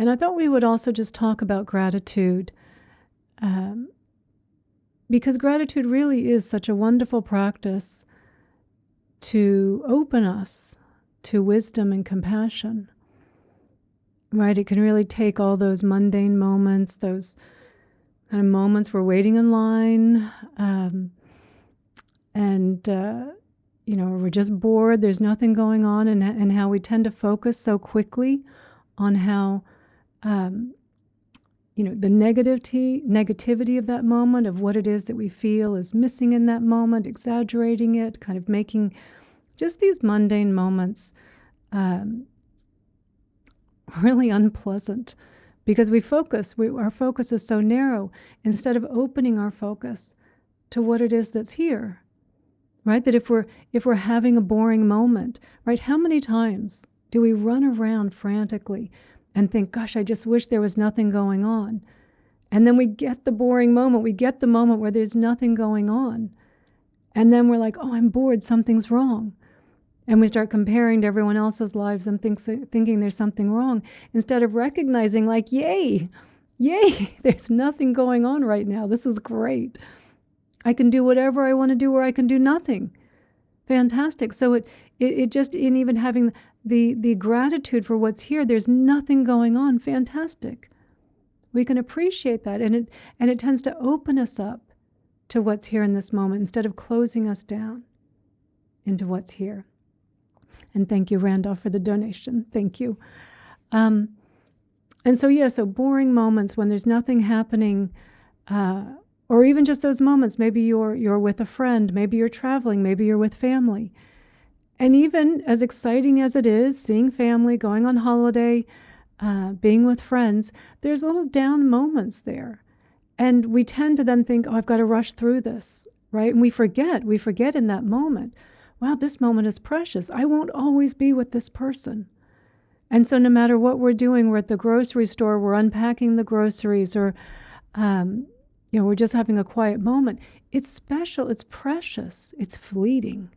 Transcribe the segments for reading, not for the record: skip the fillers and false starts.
And I thought we would also just talk about gratitude, because gratitude really is such a wonderful practice to open us to wisdom and compassion, right? It can really take all those mundane moments, those kind of moments we're waiting in line, we're just bored, there's nothing going on, and how we tend to focus so quickly on how, the negativity of that moment, of what it is that we feel is missing in that moment, exaggerating it, kind of making just these mundane moments really unpleasant, because our focus is so narrow, instead of opening our focus to what it is that's here, right? That if we're having a boring moment, right, how many times do we run around frantically and think, gosh, I just wish there was nothing going on. And then we get the boring moment, we get the moment where there's nothing going on. And then we're like, oh, I'm bored, something's wrong. And we start comparing to everyone else's lives and thinking there's something wrong, instead of recognizing, like, yay, there's nothing going on right now. This is great. I can do whatever I want to do, or I can do nothing. Fantastic. So it just, in even having the gratitude for what's here, there's nothing going on. Fantastic. We can appreciate that, and it tends to open us up to what's here in this moment, instead of closing us down into what's here. And thank you, Randolph, for the donation. Thank you. So boring moments when there's nothing happening, or even just those moments, maybe you're with a friend, maybe you're traveling, maybe you're with family. And even as exciting as it is, seeing family, going on holiday, being with friends, there's little down moments there. And we tend to then think, oh, I've got to rush through this, right? And we forget in that moment, wow, this moment is precious. I won't always be with this person. And so no matter what we're doing, we're at the grocery store, we're unpacking the groceries, or we're just having a quiet moment. It's special, it's precious, it's fleeting.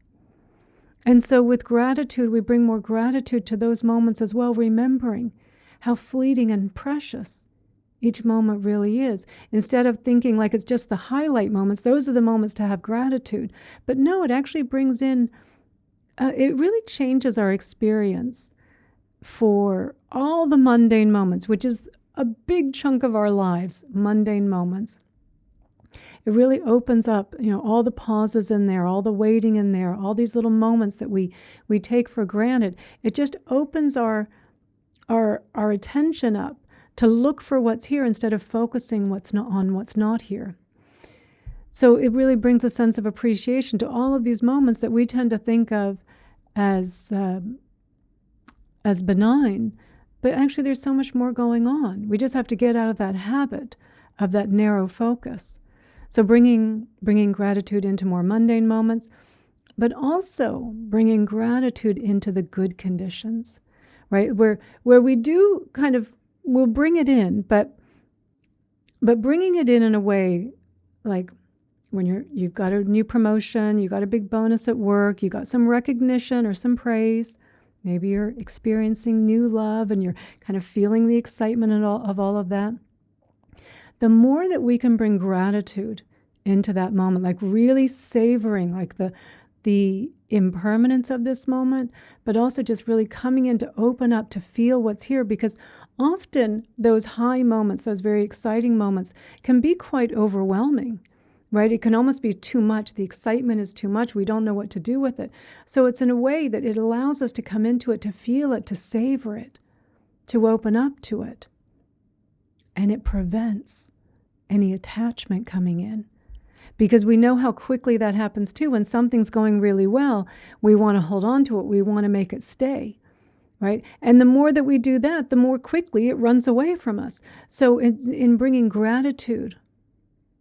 And so with gratitude, we bring more gratitude to those moments as well, remembering how fleeting and precious each moment really is. Instead of thinking like it's just the highlight moments, those are the moments to have gratitude. But no, it actually brings in, it really changes our experience for all the mundane moments, which is a big chunk of our lives, mundane moments. It really opens up, all the pauses in there, all the waiting in there, all these little moments that we take for granted. It just opens our attention up to look for what's here, instead of focusing on what's not here. So it really brings a sense of appreciation to all of these moments that we tend to think of as benign, but actually there's so much more going on. We just have to get out of that habit of that narrow focus. So bringing gratitude into more mundane moments, but also bringing gratitude into the good conditions, right? Where we do kind of, we'll bring it in, but bringing it in a way, like when you've got a new promotion, you got a big bonus at work, you got some recognition or some praise, maybe you're experiencing new love and you're kind of feeling the excitement of all of that. The more that we can bring gratitude into that moment, like really savoring like the impermanence of this moment, but also just really coming in to open up to feel what's here, because often those high moments, those very exciting moments, can be quite overwhelming, right? It can almost be too much. The excitement is too much. We don't know what to do with it. So it's in a way that it allows us to come into it, to feel it, to savor it, to open up to it. And it prevents any attachment coming in. Because we know how quickly that happens too. When something's going really well, we want to hold on to it. We want to make it stay, right? And the more that we do that, the more quickly it runs away from us. So in bringing gratitude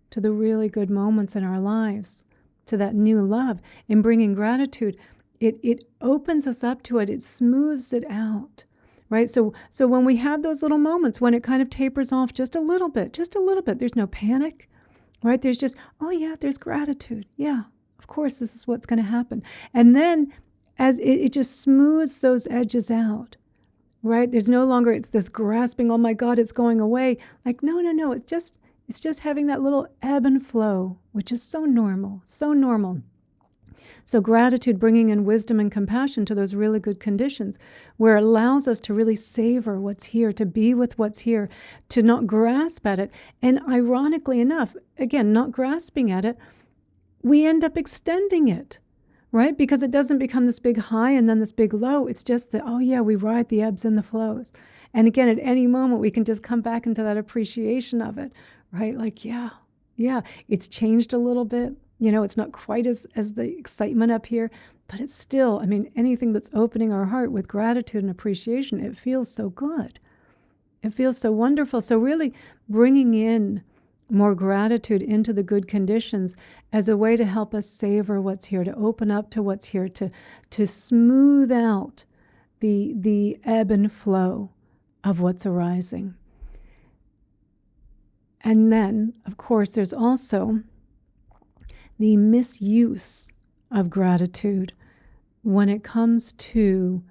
to the really good moments in our lives, to that new love, in bringing gratitude, it opens us up to it. It smooths it out, right? So when we have those little moments, when it kind of tapers off just a little bit, there's no panic. Right? There's just, oh yeah, there's gratitude. Yeah, of course, this is what's going to happen. And then as it just smooths those edges out, right? There's no longer, it's this grasping, oh my God, it's going away. Like, no, it's just having that little ebb and flow, which is so normal, so normal. So gratitude, bringing in wisdom and compassion to those really good conditions where it allows us to really savor what's here, to be with what's here, to not grasp at it. And ironically enough, again, not grasping at it, we end up extending it, right? Because it doesn't become this big high and then this big low. It's just that, oh yeah, we ride the ebbs and the flows. And again, at any moment, we can just come back into that appreciation of it, right? Like, yeah, it's changed a little bit. It's not quite as the excitement up here, but it's still, anything that's opening our heart with gratitude and appreciation, it feels so good. It feels so wonderful. So really bringing in more gratitude into the good conditions as a way to help us savor what's here, to open up to what's here, to smooth out the ebb and flow of what's arising. And then, of course, there's also the misuse of gratitude when it comes to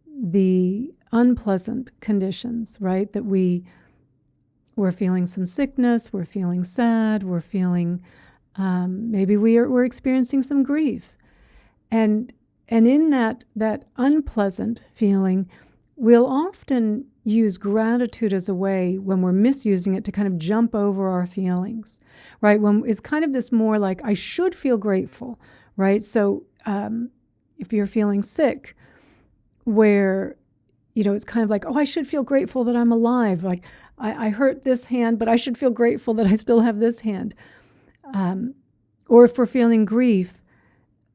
the unpleasant conditions, right? That we're feeling some sickness, we're feeling sad, we're feeling, maybe we're experiencing some grief. And in that unpleasant feeling, we'll often use gratitude as a way, when we're misusing it, to kind of jump over our feelings, right? When it's kind of this more like, I should feel grateful, right? So if you're feeling sick, where, it's kind of like, oh, I should feel grateful that I'm alive. Like, I hurt this hand, but I should feel grateful that I still have this hand. Or if we're feeling grief,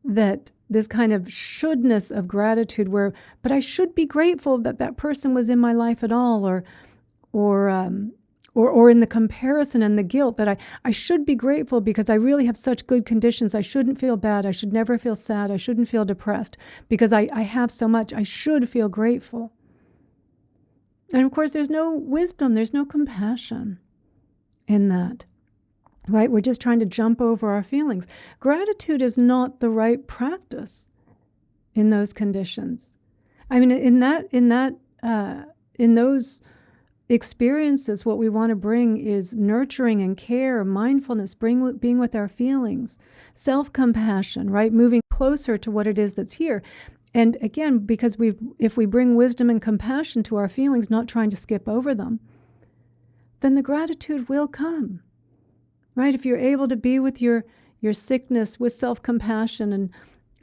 that this kind of shouldness of gratitude but I should be grateful that that person was in my life at all, or in the comparison and the guilt that I should be grateful because I really have such good conditions. I shouldn't feel bad. I should never feel sad. I shouldn't feel depressed because I have so much. I should feel grateful. And of course, there's no wisdom. There's no compassion in that. Right? We're just trying to jump over our feelings. Gratitude is not the right practice in those conditions. In those experiences, what we want to bring is nurturing and care, mindfulness, being with our feelings, self-compassion, right? Moving closer to what it is that's here. And again, because if we bring wisdom and compassion to our feelings, not trying to skip over them, then the gratitude will come. Right? If you're able to be with your sickness with self-compassion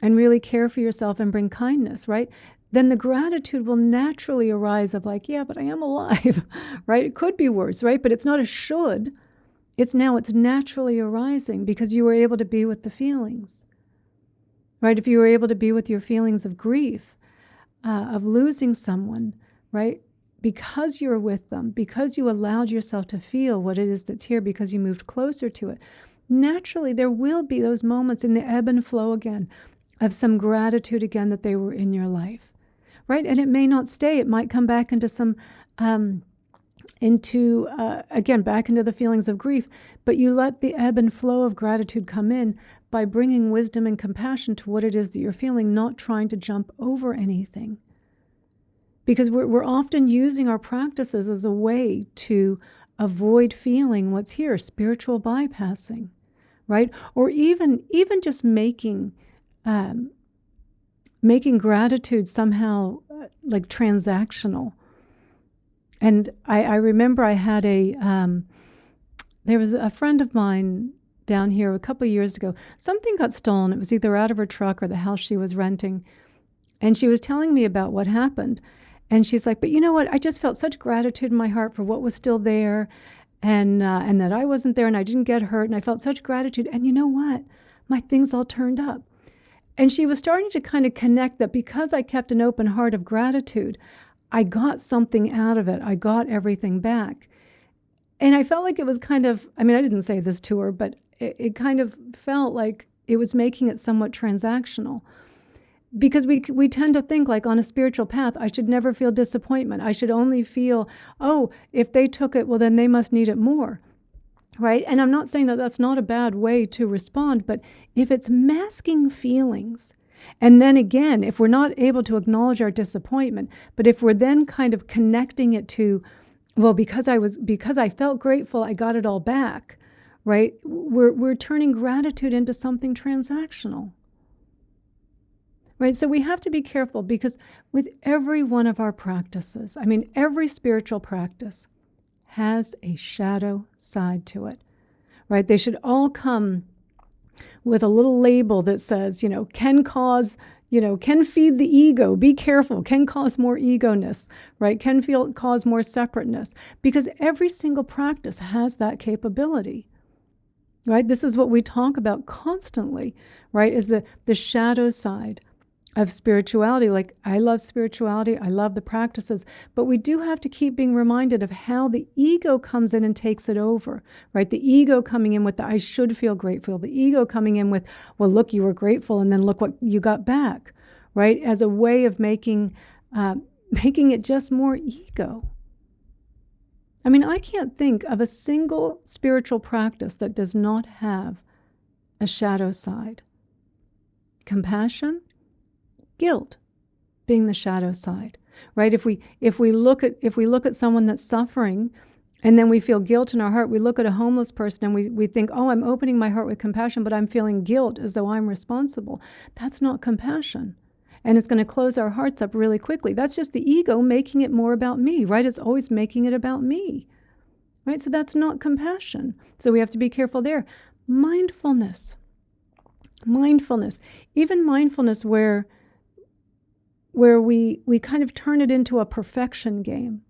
and really care for yourself and bring kindness, right? Then the gratitude will naturally arise of like, yeah, but I am alive, right? It could be worse, right? But it's not a should. It's naturally arising because you were able to be with the feelings, right? If you were able to be with your feelings of grief, of losing someone, right? Because you're with them, because you allowed yourself to feel what it is that's here, because you moved closer to it, naturally there will be those moments in the ebb and flow again of some gratitude again that they were in your life, right? And it may not stay. It might come back into some, back into the feelings of grief, but you let the ebb and flow of gratitude come in by bringing wisdom and compassion to what it is that you're feeling, not trying to jump over anything. Because we're often using our practices as a way to avoid feeling what's here, spiritual bypassing, right? Or even just making gratitude somehow like transactional. And I remember I had there was a friend of mine down here a couple of years ago. Something got stolen. It was either out of her truck or the house she was renting. And she was telling me about what happened. And she's like, but you know what? I just felt such gratitude in my heart for what was still there and that I wasn't there and I didn't get hurt. And I felt such gratitude. And you know what? My things all turned up. And she was starting to kind of connect that because I kept an open heart of gratitude, I got something out of it. I got everything back. And I felt like it was kind of, I didn't say this to her, but it kind of felt like it was making it somewhat transactional. Because we tend to think like on a spiritual path, I should never feel disappointment. I should only feel, oh, if they took it, well, then they must need it more, right? And I'm not saying that that's not a bad way to respond, but if it's masking feelings And then again, if we're not able to acknowledge our disappointment, but if we're then kind of connecting it to, well, because I felt grateful, I got it all back, right? We're turning gratitude into something transactional. Right? So we have to be careful, because with every one of our practices, I mean, every spiritual practice has a shadow side to it, right? They should all come with a little label that says, can feed the ego, be careful, can cause more ego-ness, right? Can cause more separateness, because every single practice has that capability, right? This is what we talk about constantly, right? Is the shadow side of spirituality. Like, I love spirituality, I love the practices, but we do have to keep being reminded of how the ego comes in and takes it over, right? The ego coming in with the I should feel grateful, the ego coming in with, well, look, you were grateful, and then look what you got back, right? As a way of making it just more ego. I mean, I can't think of a single spiritual practice that does not have a shadow side. Compassion, guilt being the shadow side, right? If we look at someone that's suffering, and then we feel guilt in our heart, we look at a homeless person and we think, oh, I'm opening my heart with compassion, but I'm feeling guilt as though I'm responsible. That's not compassion. And it's going to close our hearts up really quickly. That's just the ego making it more about me, right? It's always making it about me, right? So that's not compassion. So we have to be careful there. Mindfulness, even mindfulness where we kind of turn it into a perfection game.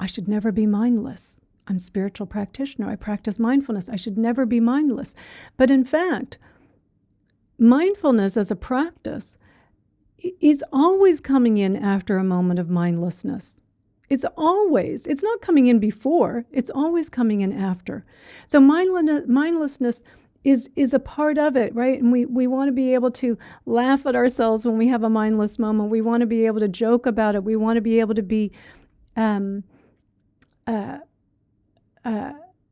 I should never be mindless. I'm a spiritual practitioner. I practice mindfulness. I should never be mindless. But in fact, mindfulness as a practice, it's always coming in after a moment of mindlessness. It's not coming in before, it's always coming in after. So mindlessness is a part of it, right? And we want to be able to laugh at ourselves when we have a mindless moment. We want to be able to joke about it. We want to be able to be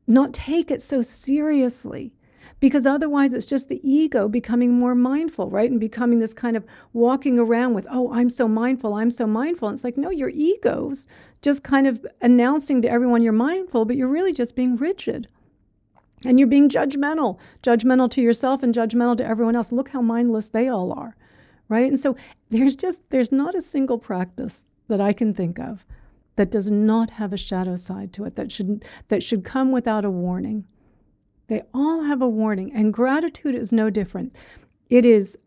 not take it so seriously, because otherwise it's just the ego becoming more mindful, right? And becoming this kind of walking around with, oh, I'm so mindful. And it's like, no, your ego's just kind of announcing to everyone you're mindful, but you're really just being rigid. And you're being judgmental to yourself and judgmental to everyone else. Look how mindless they all are, right? And so there's not a single practice that I can think of that does not have a shadow side to it, that should come without a warning. They all have a warning, and gratitude is no different. It is,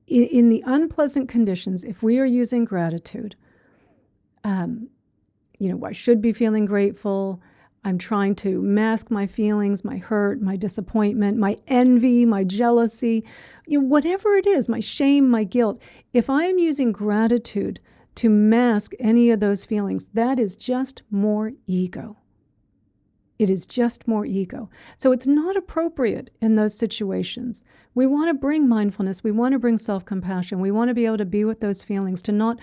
in the unpleasant conditions, if we are using gratitude, I should be feeling grateful. I'm trying to mask my feelings, my hurt, my disappointment, my envy, my jealousy, whatever it is, my shame, my guilt. If I am using gratitude to mask any of those feelings, that is just more ego. It is just more ego. So it's not appropriate in those situations. We want to bring mindfulness. We want to bring self-compassion. We want to be able to be with those feelings, to not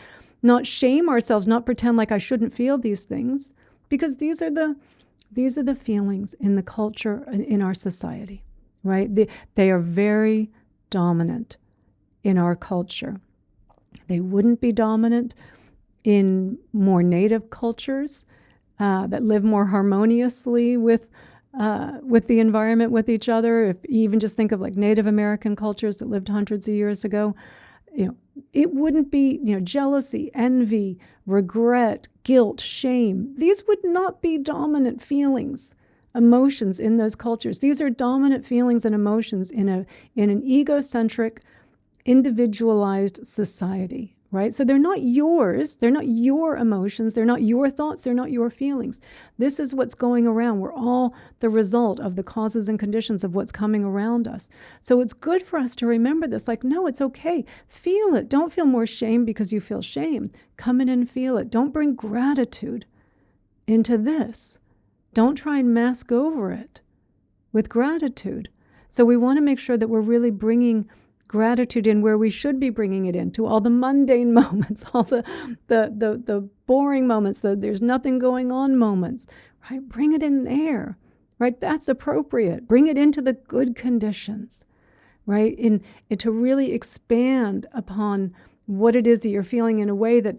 shame ourselves, not pretend like I shouldn't feel these things, because these are the feelings in the culture, in our society, right? They are very dominant in our culture. They wouldn't be dominant in more native cultures that live more harmoniously with the environment, with each other. If you even just think of like Native American cultures that lived hundreds of years ago, it wouldn't be, jealousy, envy, regret, guilt, shame. These would not be dominant feelings, emotions in those cultures. These are dominant feelings and emotions in an egocentric, individualized society, right? So they're not yours. They're not your emotions. They're not your thoughts. They're not your feelings. This is what's going around. We're all the result of the causes and conditions of what's coming around us. So it's good for us to remember this. Like, no, it's okay. Feel it. Don't feel more shame because you feel shame. Come in and feel it. Don't bring gratitude into this. Don't try and mask over it with gratitude. So we want to make sure that we're really bringing gratitude in where we should be bringing it in, to all the mundane moments, all the boring moments, there's nothing going on moments, right? Bring it in there, right? That's appropriate. Bring it into the good conditions, right? And to really expand upon what it is that you're feeling in a way that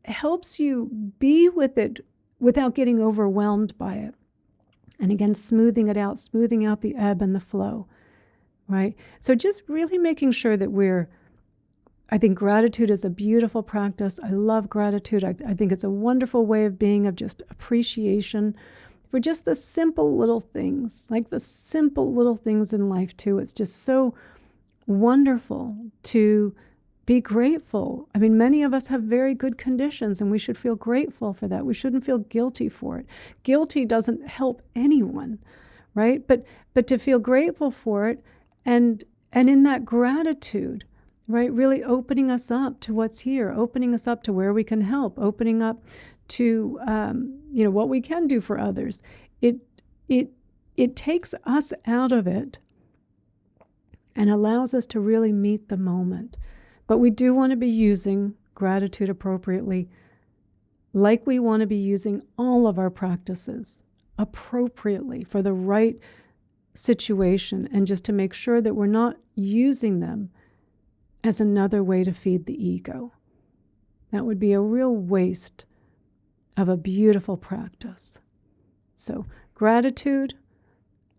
helps you be with it without getting overwhelmed by it. And again, smoothing it out, smoothing out the ebb and the flow, right? So just really making sure that I think gratitude is a beautiful practice. I love gratitude. I think it's a wonderful way of being, of just appreciation for just the simple little things, like the simple little things in life too. It's just so wonderful to be grateful. I mean, many of us have very good conditions, and we should feel grateful for that. We shouldn't feel guilty for it. Guilty doesn't help anyone, right? But to feel grateful for it, and in that gratitude, right, really opening us up to what's here, opening us up to where we can help, opening up to what we can do for others. It takes us out of it and allows us to really meet the moment. But we do want to be using gratitude appropriately, like we want to be using all of our practices appropriately for the right situation, and just to make sure that we're not using them as another way to feed the ego. That would be a real waste of a beautiful practice. So gratitude,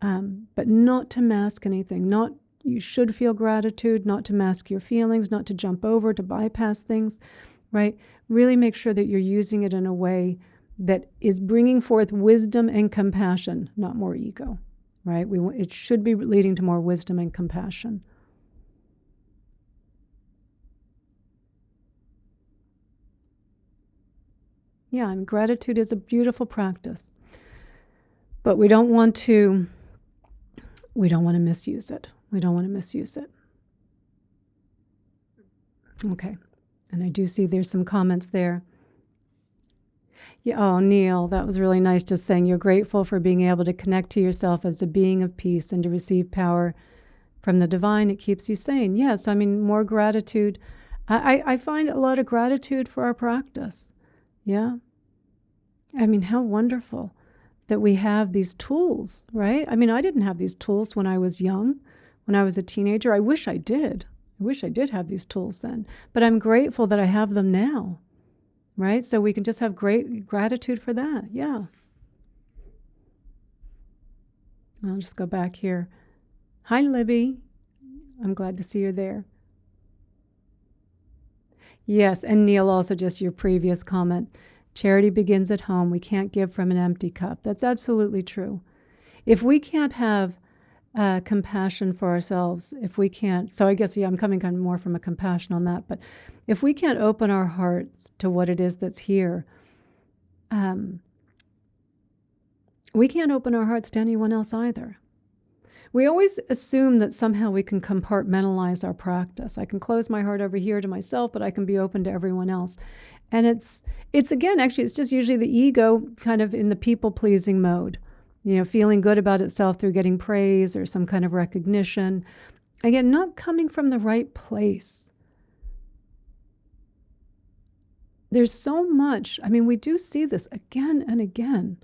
but not to mask anything. You should feel gratitude, not to mask your feelings, not to jump over, to bypass things, right? Really make sure that you're using it in a way that is bringing forth wisdom and compassion, not more ego, right? It should be leading to more wisdom and compassion. Yeah, and gratitude is a beautiful practice, but we don't want to misuse it. We don't want to misuse it. Okay, and I do see there's some comments there. Yeah, oh, Neil, that was really nice, just saying you're grateful for being able to connect to yourself as a being of peace and to receive power from the divine. It keeps you sane. Yes, I mean, more gratitude. I find a lot of gratitude for our practice. Yeah. I mean, how wonderful that we have these tools, right? I mean, I didn't have these tools when I was young, when I was a teenager. I wish I did. I wish I did have these tools then. But I'm grateful that I have them now, right? So we can just have great gratitude for that. Yeah. I'll just go back here. Hi, Libby. I'm glad to see you there. Yes, and Neil, also just your previous comment. Charity begins at home. We can't give from an empty cup. That's absolutely true. If we can't have compassion for ourselves, if we can't, so I guess, I'm coming kind of more from a compassion on that, but if we can't open our hearts to what it is that's here, we can't open our hearts to anyone else either. We always assume that somehow we can compartmentalize our practice. I can close my heart over here to myself, but I can be open to everyone else. And it's again, actually, it's just usually the ego kind of in the people-pleasing mode, feeling good about itself through getting praise or some kind of recognition. Again, not coming from the right place. There's so much. I mean, we do see this again and again.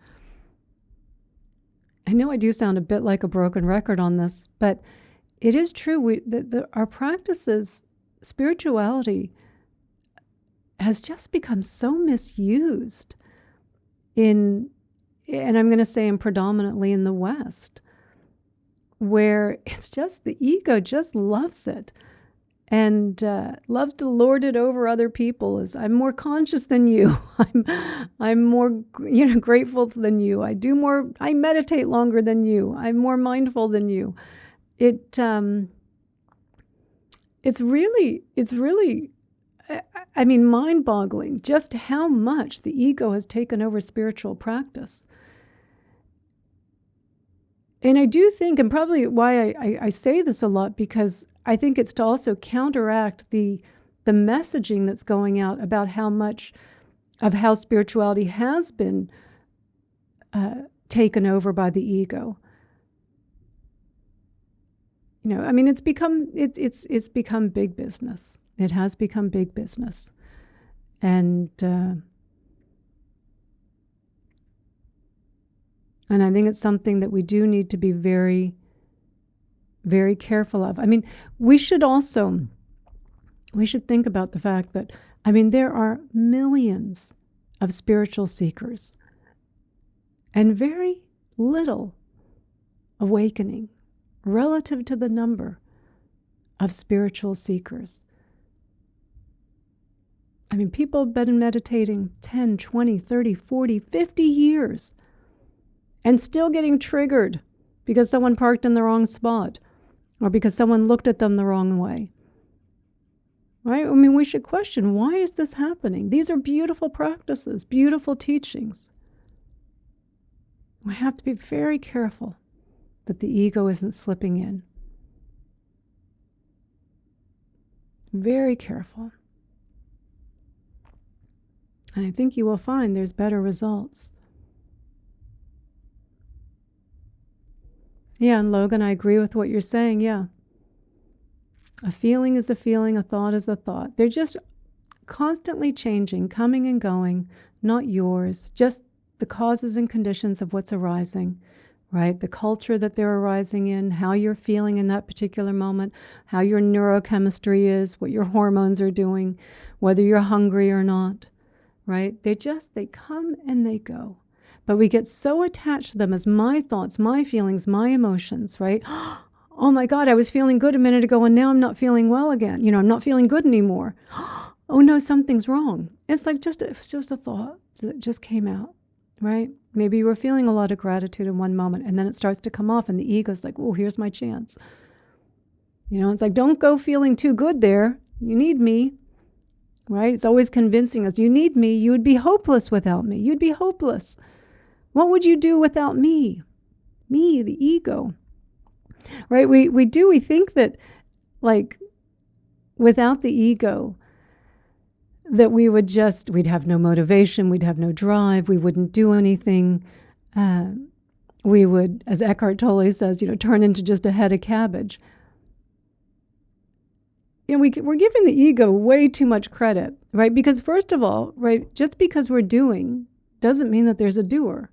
I know I do sound a bit like a broken record on this, but it is true. Our practices, spirituality, has just become so misused and I'm going to say predominantly in the West, where it's just the ego just loves it and loves to lord it over other people. As I'm more conscious than you, I'm more grateful than you. I meditate longer than you. I'm more mindful than you. It's really mind-boggling just how much the ego has taken over spiritual practice. And I do think, and probably why I say this a lot, because I think it's to also counteract the messaging that's going out about how much of how spirituality has been taken over by the ego. It's become big business. It has become big business. And I think it's something that we do need to be very very careful of. We should think about the fact that, there are millions of spiritual seekers and very little awakening relative to the number of spiritual seekers. People have been meditating 10, 20, 30, 40, 50 years and still getting triggered because someone parked in the wrong spot or because someone looked at them the wrong way. Right? We should question, why is this happening? These are beautiful practices, beautiful teachings. We have to be very careful that the ego isn't slipping in. Very careful. And I think you will find there's better results. Yeah, and Logan, I agree with what you're saying, yeah. A feeling is a feeling, a thought is a thought. They're just constantly changing, coming and going, not yours, just the causes and conditions of what's arising, right? The culture that they're arising in, how you're feeling in that particular moment, how your neurochemistry is, what your hormones are doing, whether you're hungry or not, right? They come and they go. But we get so attached to them as my thoughts, my feelings, my emotions, right? Oh my God, I was feeling good a minute ago and now I'm not feeling well again. I'm not feeling good anymore. Oh no, something's wrong. It's like it's just a thought that just came out, right? Maybe you were feeling a lot of gratitude in one moment and then it starts to come off and the ego's like, oh, here's my chance. It's like, don't go feeling too good there. You need me, right? It's always convincing us, you need me. You would be hopeless without me. You'd be hopeless. What would you do without me? Me, the ego. Right? We think that, like, without the ego, that we'd have no motivation, we'd have no drive, we wouldn't do anything. We would, as Eckhart Tolle says, turn into just a head of cabbage. We're giving the ego way too much credit, right? Because first of all, right, just because we're doing doesn't mean that there's a doer,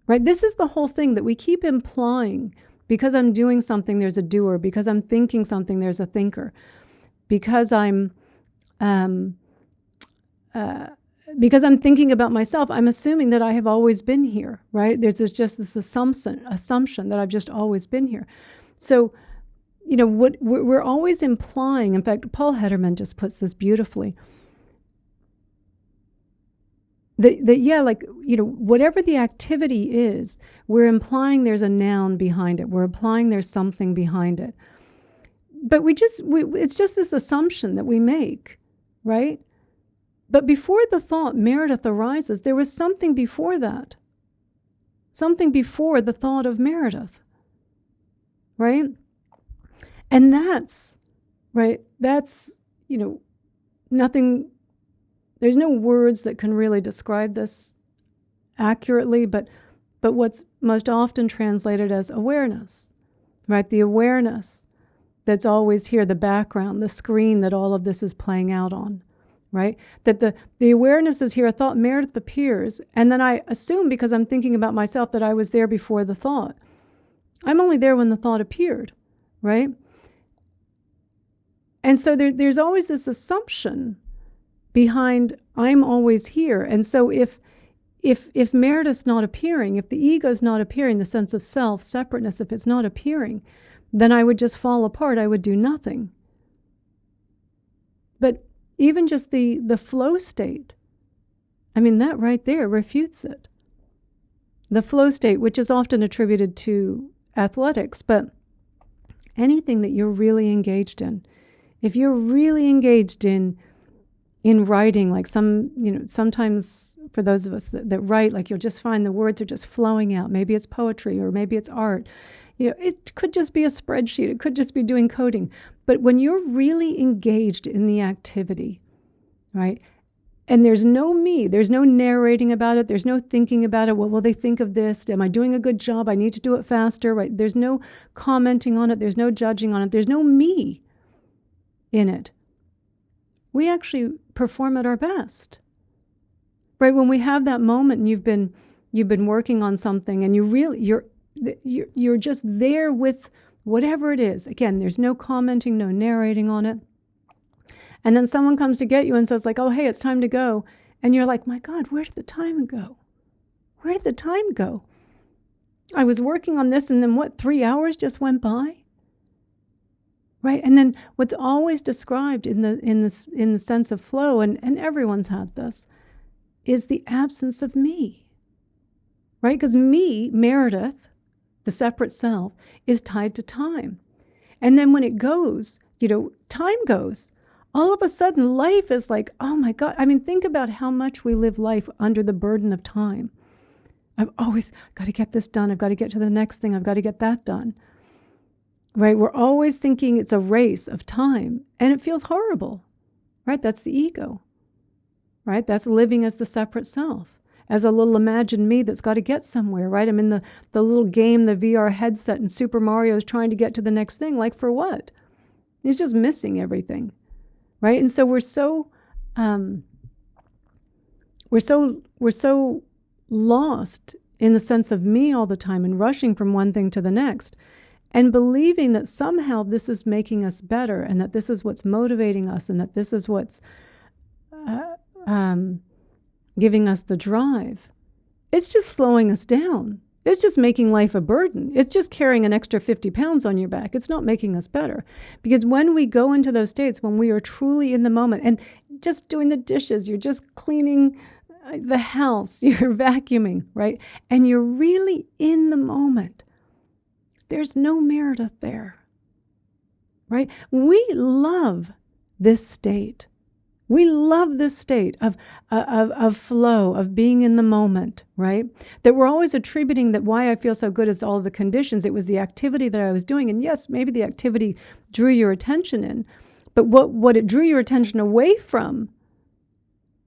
right? This is the whole thing that we keep implying. Because I'm doing something, there's a doer. Because I'm thinking something, there's a thinker. Because I'm thinking about myself, I'm assuming that I have always been here, right? There's just this assumption that I've just always been here. So, what we're always implying, in fact, Paul Hederman just puts this beautifully, whatever the activity is, we're implying there's a noun behind it. We're implying there's something behind it. But it's just this assumption that we make, right? But before the thought Meredith arises, there was something before that. Something before the thought of Meredith, right? And that's nothing. There's no words that can really describe this accurately, but what's most often translated as awareness, right? The awareness that's always here, the background, the screen that all of this is playing out on, right? That the awareness is here, a thought Meredith appears, and then I assume because I'm thinking about myself that I was there before the thought. I'm only there when the thought appeared, right? And so there's always this assumption behind I'm always here. And so if Meredith's not appearing, if the ego's not appearing, the sense of self, separateness, if it's not appearing, then I would just fall apart. I would do nothing. But even just the flow state, that right there refutes it. The flow state, which is often attributed to athletics, but anything that you're really engaged in, if you're really engaged in writing, like sometimes for those of us that write, like you'll just find the words are just flowing out. Maybe it's poetry or maybe it's art. It could just be a spreadsheet. It could just be doing coding. But when you're really engaged in the activity, right, and there's no me, there's no narrating about it, there's no thinking about it, what will they think of this? Am I doing a good job? I need to do it faster, right? There's no commenting on it. There's no judging on it. There's no me in it. We actually perform at our best, right? When we have that moment and you've been working on something and you're just there with whatever it is. Again, there's no commenting, no narrating on it. And then someone comes to get you and says like, oh, hey, it's time to go. And you're like, my God, where did the time go? Where did the time go? I was working on this and then 3 hours just went by? Right? And then what's always described in the sense of flow, and everyone's had this, is the absence of me. Right? Because me, Meredith, the separate self, is tied to time. And then when it goes, time goes. All of a sudden, life is like, oh my God. I mean, think about how much we live life under the burden of time. I've always got to get this done. I've got to get to the next thing. I've got to get that done. Right? We're always thinking it's a race of time, and it feels horrible. Right? That's the ego. Right? That's living as the separate self, as a little imagined me that's got to get somewhere. Right? I'm in the little game, the VR headset, and Super Mario is trying to get to the next thing. Like for what? He's just missing everything. Right? And so we're so lost in the sense of me all the time and rushing from one thing to the next and believing that somehow this is making us better and that this is what's motivating us and that this is what's giving us the drive. It's just slowing us down. It's just making life a burden. It's just carrying an extra 50 pounds on your back. It's not making us better. Because when we go into those states, when we are truly in the moment and just doing the dishes, you're just cleaning the house, you're vacuuming, right? And you're really in the moment. There's no Meredith there, right? We love this state. We love this state of flow, of being in the moment, right? That we're always attributing that why I feel so good is all the conditions. It was the activity that I was doing. And yes, maybe the activity drew your attention in, but what it drew your attention away from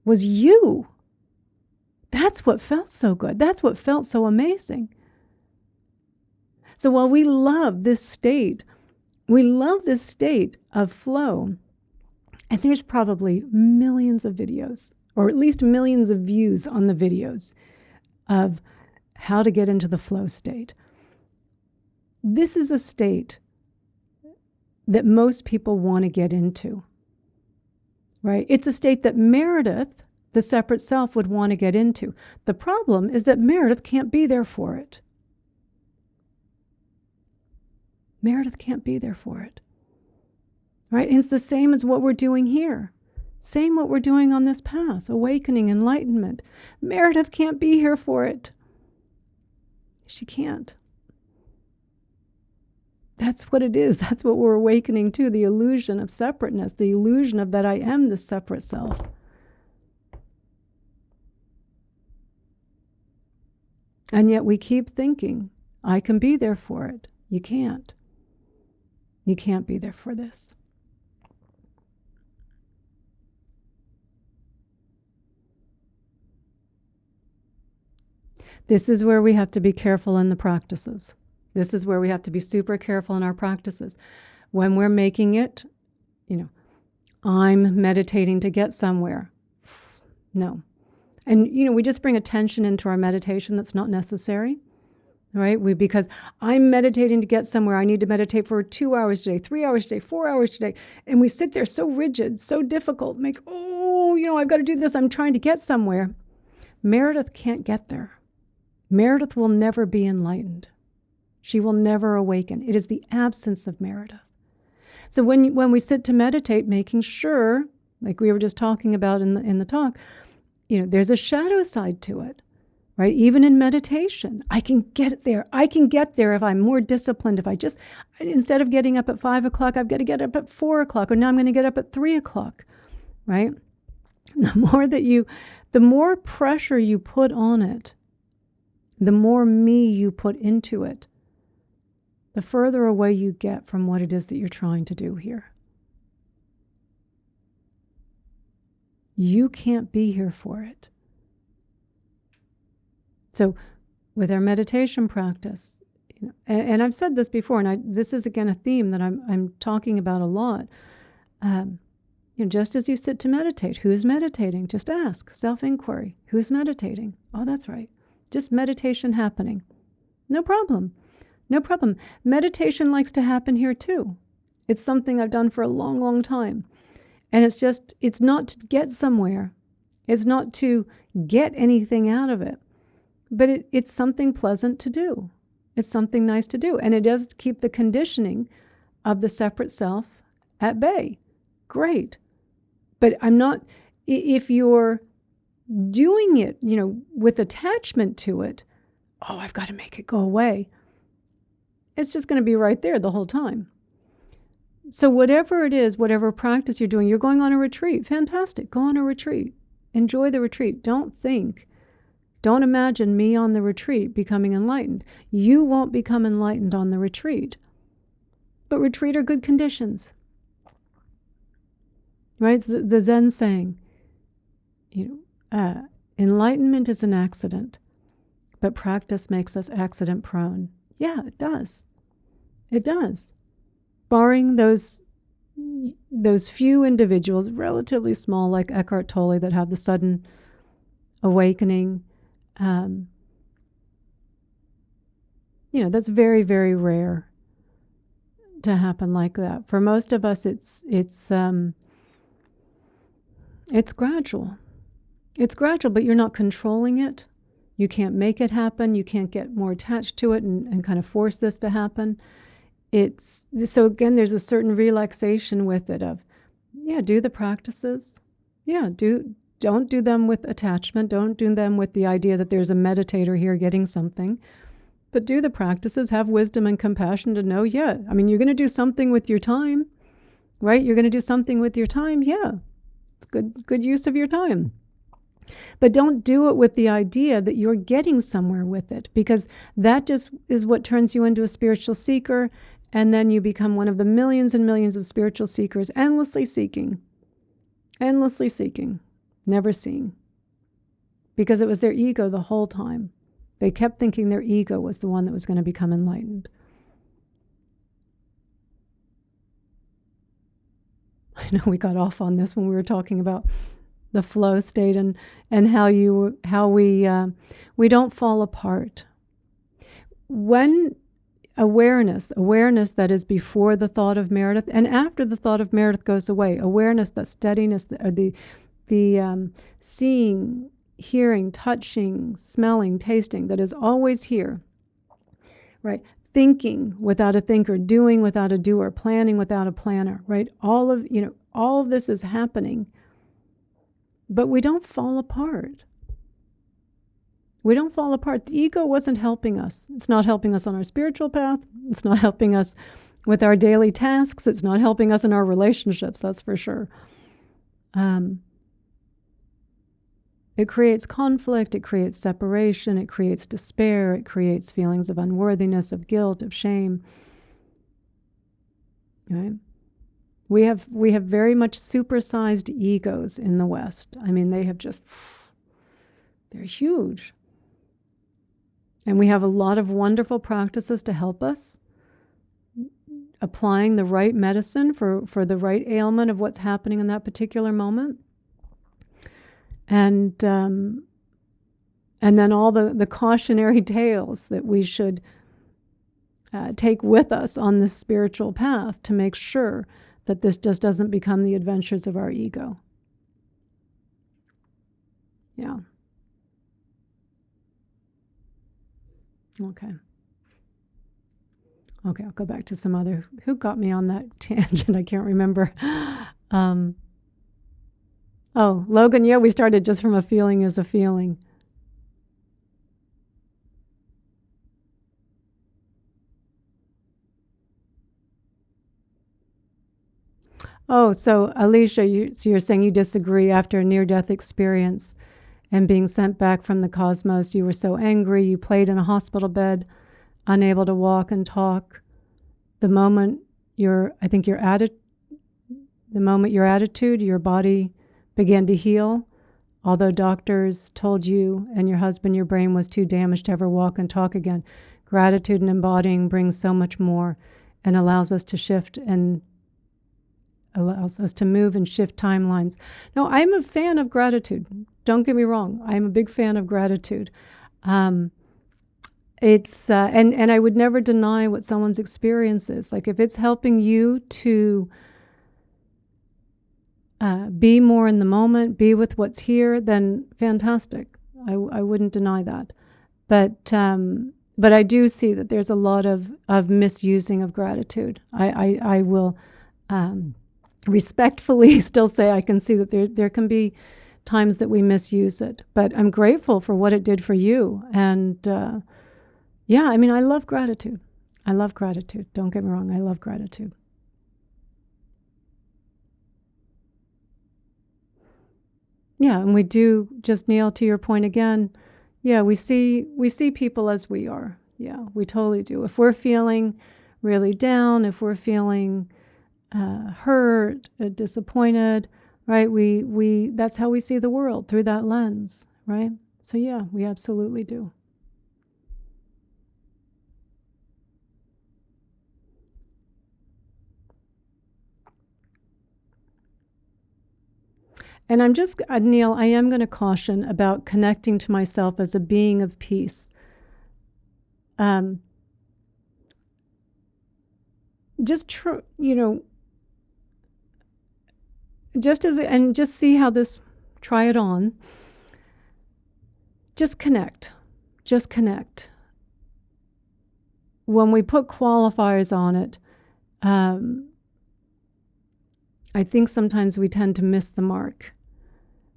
was you. That's what felt so good. That's what felt so amazing. So while we love this state of flow, and there's probably millions of videos, or at least millions of views on the videos of how to get into the flow state. This is a state that most people want to get into, right? It's a state that Meredith, the separate self, would want to get into. The problem is that Meredith can't be there for it. Meredith can't be there for it. Right? And it's the same as what we're doing here. Same what we're doing on this path, awakening, enlightenment. Meredith can't be here for it. She can't. That's what it is. That's what we're awakening to, the illusion of separateness, the illusion of that I am the separate self. And yet we keep thinking, I can be there for it. You can't. You can't be there for this. This is where we have to be careful in the practices. This is where we have to be super careful in our practices. When we're making it, I'm meditating to get somewhere. No. And, we just bring attention into our meditation that's not necessary, right? Because I'm meditating to get somewhere. I need to meditate for 2 hours today, 3 hours today, 4 hours today. And we sit there so rigid, so difficult, I've got to do this. I'm trying to get somewhere. Meredith can't get there. Meredith will never be enlightened. She will never awaken. It is the absence of Meredith. So when we sit to meditate, making sure, like we were just talking about in the talk, there's a shadow side to it, right? Even in meditation, I can get there. I can get there if I'm more disciplined. If I just, instead of getting up at 5 o'clock, I've got to get up at 4 o'clock, or now I'm going to get up at 3 o'clock, right? The more pressure you put on it, the more me you put into it, the further away you get from what it is that you're trying to do here. You can't be here for it. So with our meditation practice, and I've said this before, and this is again a theme that I'm talking about a lot. Just as you sit to meditate, who's meditating? Just ask, self-inquiry. Who's meditating? Oh, that's right. Just meditation happening. No problem. No problem. Meditation likes to happen here too. It's something I've done for a long, long time. And it's not to get somewhere. It's not to get anything out of it. But it's something pleasant to do. It's something nice to do. And it does keep the conditioning of the separate self at bay. Great. But if you're doing it, with attachment to it, oh, I've got to make it go away. It's just going to be right there the whole time. So whatever it is, whatever practice you're doing, you're going on a retreat. Fantastic. Go on a retreat. Enjoy the retreat. Don't imagine me on the retreat becoming enlightened. You won't become enlightened on the retreat. But retreat are good conditions. Right? It's the Zen saying, enlightenment is an accident, but practice makes us accident prone. Yeah, it does. It does. Barring those few individuals, relatively small, like Eckhart Tolle, that have the sudden awakening. That's very, very rare to happen like that. For most of us, it's gradual. It's gradual, but you're not controlling it. You can't make it happen. You can't get more attached to it and kind of force this to happen. So again, there's a certain relaxation with it of, do the practices. Don't do them with attachment. Don't do them with the idea that there's a meditator here getting something. But do the practices, have wisdom and compassion to know, you're going to do something with your time, right? You're going to do something with your time. Yeah, it's good use of your time. But don't do it with the idea that you're getting somewhere with it, because that just is what turns you into a spiritual seeker, and then you become one of the millions and millions of spiritual seekers endlessly seeking, never seeing, because it was their ego the whole time. They kept thinking their ego was the one that was going to become enlightened. I know we got off on this when we were talking about the flow state and how we don't fall apart. When awareness that is before the thought of Meredith and after the thought of Meredith goes away, awareness, that steadiness, or the seeing, hearing, touching, smelling, tasting, that is always here, right? Thinking without a thinker, doing without a doer, planning without a planner, right? All of this is happening, but we don't fall apart. We don't fall apart. The ego wasn't helping us. It's not helping us on our spiritual path. It's not helping us with our daily tasks. It's not helping us in our relationships, that's for sure. It creates conflict, it creates separation, it creates despair, it creates feelings of unworthiness, of guilt, of shame. Right? We have very much supersized egos in the West. I mean, they're huge. And we have a lot of wonderful practices to help us, applying the right medicine for the right ailment of what's happening in that particular moment. And then all the cautionary tales that we should take with us on this spiritual path to make sure that this just doesn't become the adventures of our ego. Yeah. Okay, I'll go back to some other. Who got me on that tangent? I can't remember. Logan, yeah, we started just from a feeling is a feeling. Oh, so Alicia, you're saying you disagree after a near-death experience and being sent back from the cosmos. You were so angry, you played in a hospital bed, unable to walk and talk. The moment your attitude, your body began to heal, although doctors told you and your husband your brain was too damaged to ever walk and talk again. Gratitude and embodying brings so much more and allows us to shift and allows us to move and shift timelines. No, I'm a fan of gratitude. Don't get me wrong. I'm a big fan of gratitude. It's and I would never deny what someone's experience is. Like if it's helping you to be more in the moment, be with what's here, then fantastic. I wouldn't deny that. But I do see that there's a lot of misusing of gratitude. I will respectfully still say I can see that there can be times that we misuse it. But I'm grateful for what it did for you. And yeah, I mean, I love gratitude. I love gratitude. Don't get me wrong. I love gratitude. Yeah, and we do, just Neil, to your point again, yeah, we see people as we are. Yeah, we totally do. If we're feeling really down, if we're feeling hurt, disappointed, right? We that's how we see the world, through that lens, right? So yeah, we absolutely do. And I'm just, Neil, I am going to caution about connecting to myself as a being of peace. Just just see how this, try it on. Just connect. Just connect. When we put qualifiers on it, I think sometimes we tend to miss the mark,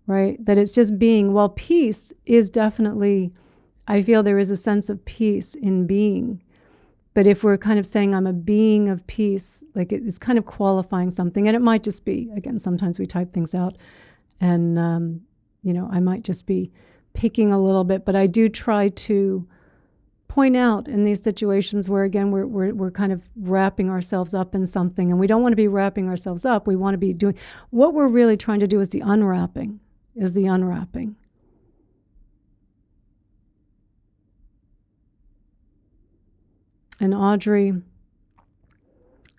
right? That it's just being. Well, peace is definitely, I feel there is a sense of peace in being. But if we're kind of saying I'm a being of peace, like it's kind of qualifying something. And it might just be, again, sometimes we type things out and, I might just be picking a little bit. But I do try to point out in these situations where, again, we're kind of wrapping ourselves up in something. And we don't want to be wrapping ourselves up. We want to be doing, what we're really trying to do is the unwrapping, And Audrey,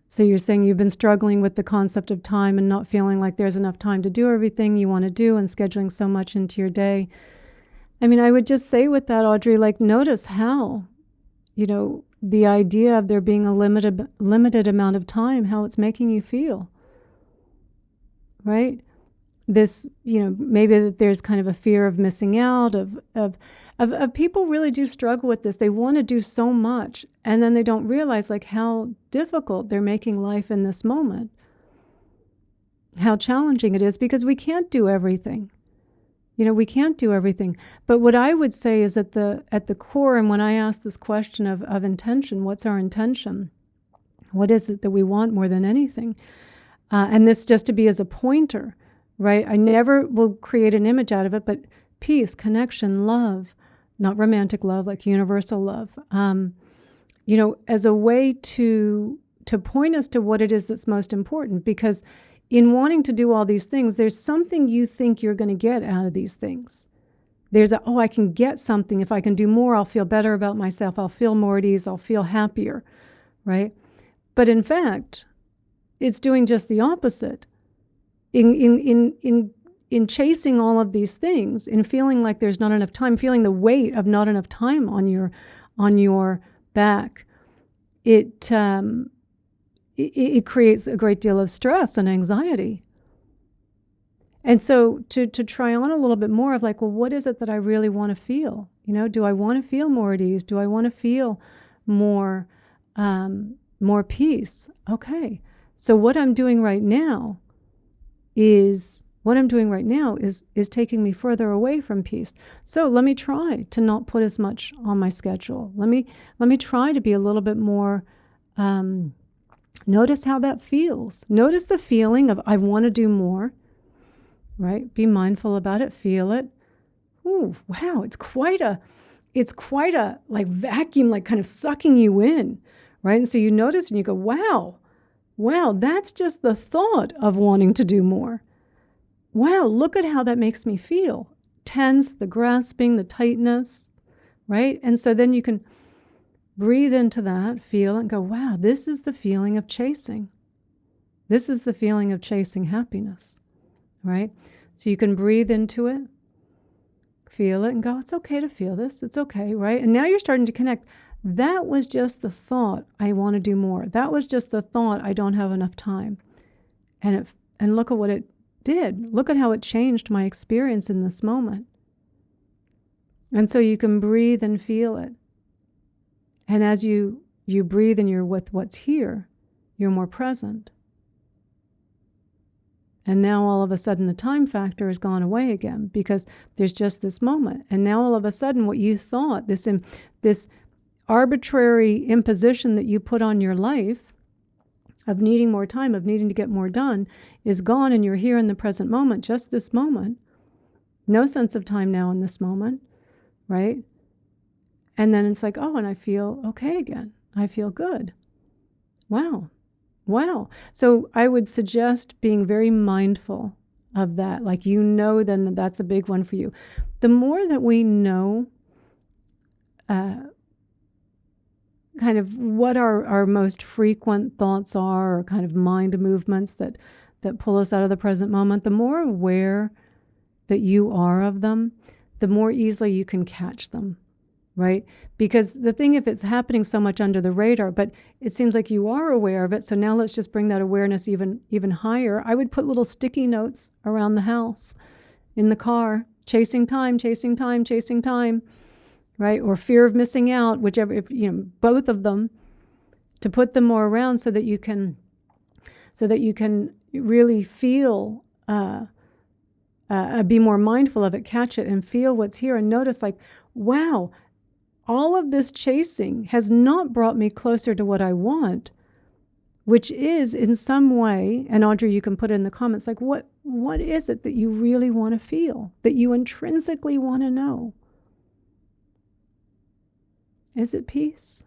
so you're saying you've been struggling with the concept of time and not feeling like there's enough time to do everything you want to do and scheduling so much into your day. I mean, I would just say with that, Audrey, like notice how, the idea of there being a limited amount of time, how it's making you feel, right? This, maybe that there's kind of a fear of missing out, of people really do struggle with this. They want to do so much, and then they don't realize like how difficult they're making life in this moment, how challenging it is, because we can't do everything. We can't do everything. But what I would say is at the core, and when I ask this question of intention, what's our intention? What is it that we want more than anything? And this just to be as a pointer, right? I never will create an image out of it, but peace, connection, love, not romantic love, like universal love, as a way to point us to what it is that's most important. Because in wanting to do all these things, there's something you think you're going to get out of these things. There's I can get something. If I can do more, I'll feel better about myself. I'll feel more at ease. I'll feel happier, right? But in fact, it's doing just the opposite. In chasing all of these things, in feeling like there's not enough time, feeling the weight of not enough time on your back, it creates a great deal of stress and anxiety. And so to try on a little bit more of like, well, what is it that I really want to feel? Do I want to feel more at ease? Do I want to feel more peace? Okay. So what I'm doing right now is taking me further away from peace. So let me try to not put as much on my schedule. Let me try to be a little bit more, notice how that feels. Notice the feeling of I want to do more, right? Be mindful about it, feel it. Ooh, wow, it's quite a like vacuum, like kind of sucking you in, right? And so you notice and you go, wow, that's just the thought of wanting to do more. Wow, look at how that makes me feel. Tense, the grasping, the tightness, right? And so then you can breathe into that, feel it, and go, wow, this is the feeling of chasing. This is the feeling of chasing happiness, right? So you can breathe into it, feel it and go, it's okay to feel this. It's okay, right? And now you're starting to connect. That was just the thought, I want to do more. That was just the thought, I don't have enough time. And look at what it did. Look at how it changed my experience in this moment. And so you can breathe and feel it. And as you breathe and you're with what's here, you're more present. And now all of a sudden the time factor has gone away again because there's just this moment. And now all of a sudden what you thought, this arbitrary imposition that you put on your life of needing more time, of needing to get more done, is gone, and you're here in the present moment, just this moment. No sense of time now in this moment, right? And then it's like, oh, and I feel okay again. I feel good. Wow. So I would suggest being very mindful of that. Like, then that's a big one for you. The more that we know kind of what our most frequent thoughts are, or kind of mind movements that pull us out of the present moment, the more aware that you are of them, the more easily you can catch them, right? Because the thing, if it's happening so much under the radar, but it seems like you are aware of it, so now let's just bring that awareness even higher. I would put little sticky notes around the house, in the car, chasing time, right? Or fear of missing out, whichever, both of them, to put them more around so that you can really feel, be more mindful of it, catch it, and feel what's here, and notice, like, wow, all of this chasing has not brought me closer to what I want, which is in some way, and Audrey, you can put it in the comments, like, what is it that you really want to feel, that you intrinsically want to know? Is it peace?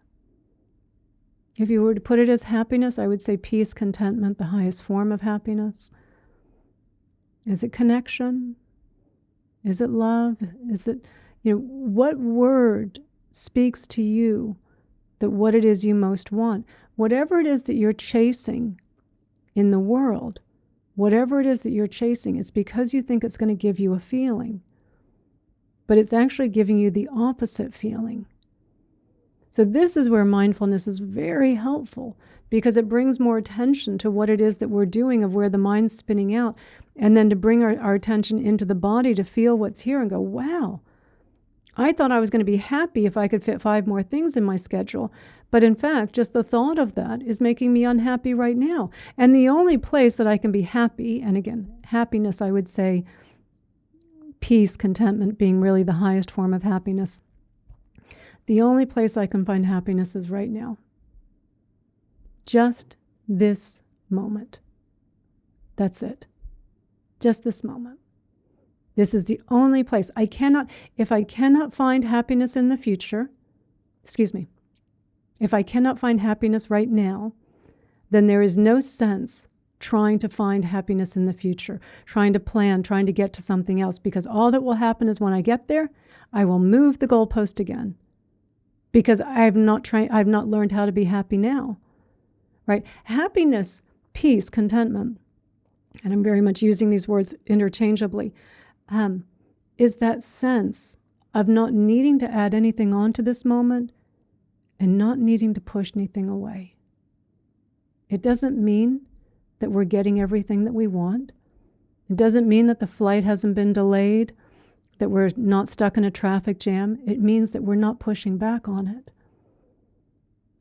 If you were to put it as happiness, I would say peace, contentment, the highest form of happiness. Is it connection? Is it love? Is it, what word speaks to you that what it is you most want? Whatever it is that you're chasing in the world, whatever it is that you're chasing, it's because you think it's going to give you a feeling. But it's actually giving you the opposite feeling. So this is where mindfulness is very helpful, because it brings more attention to what it is that we're doing, of where the mind's spinning out, and then to bring our attention into the body to feel what's here and go, wow, I thought I was going to be happy if I could fit 5 more things in my schedule. But in fact, just the thought of that is making me unhappy right now. And the only place that I can be happy, and again, happiness, I would say peace, contentment being really the highest form of happiness. The only place I can find happiness is right now. Just this moment. That's it. Just this moment. This is the only place. If I cannot find happiness in the future, if I cannot find happiness right now, then there is no sense trying to find happiness in the future, trying to plan, trying to get to something else, because all that will happen is when I get there, I will move the goalpost again. Because I've not learned how to be happy now, right? Happiness, peace, contentment, and I'm very much using these words interchangeably, is that sense of not needing to add anything onto this moment and not needing to push anything away. It doesn't mean that we're getting everything that we want. It doesn't mean that the flight hasn't been delayed, that we're not stuck in a traffic jam. It means that we're not pushing back on it.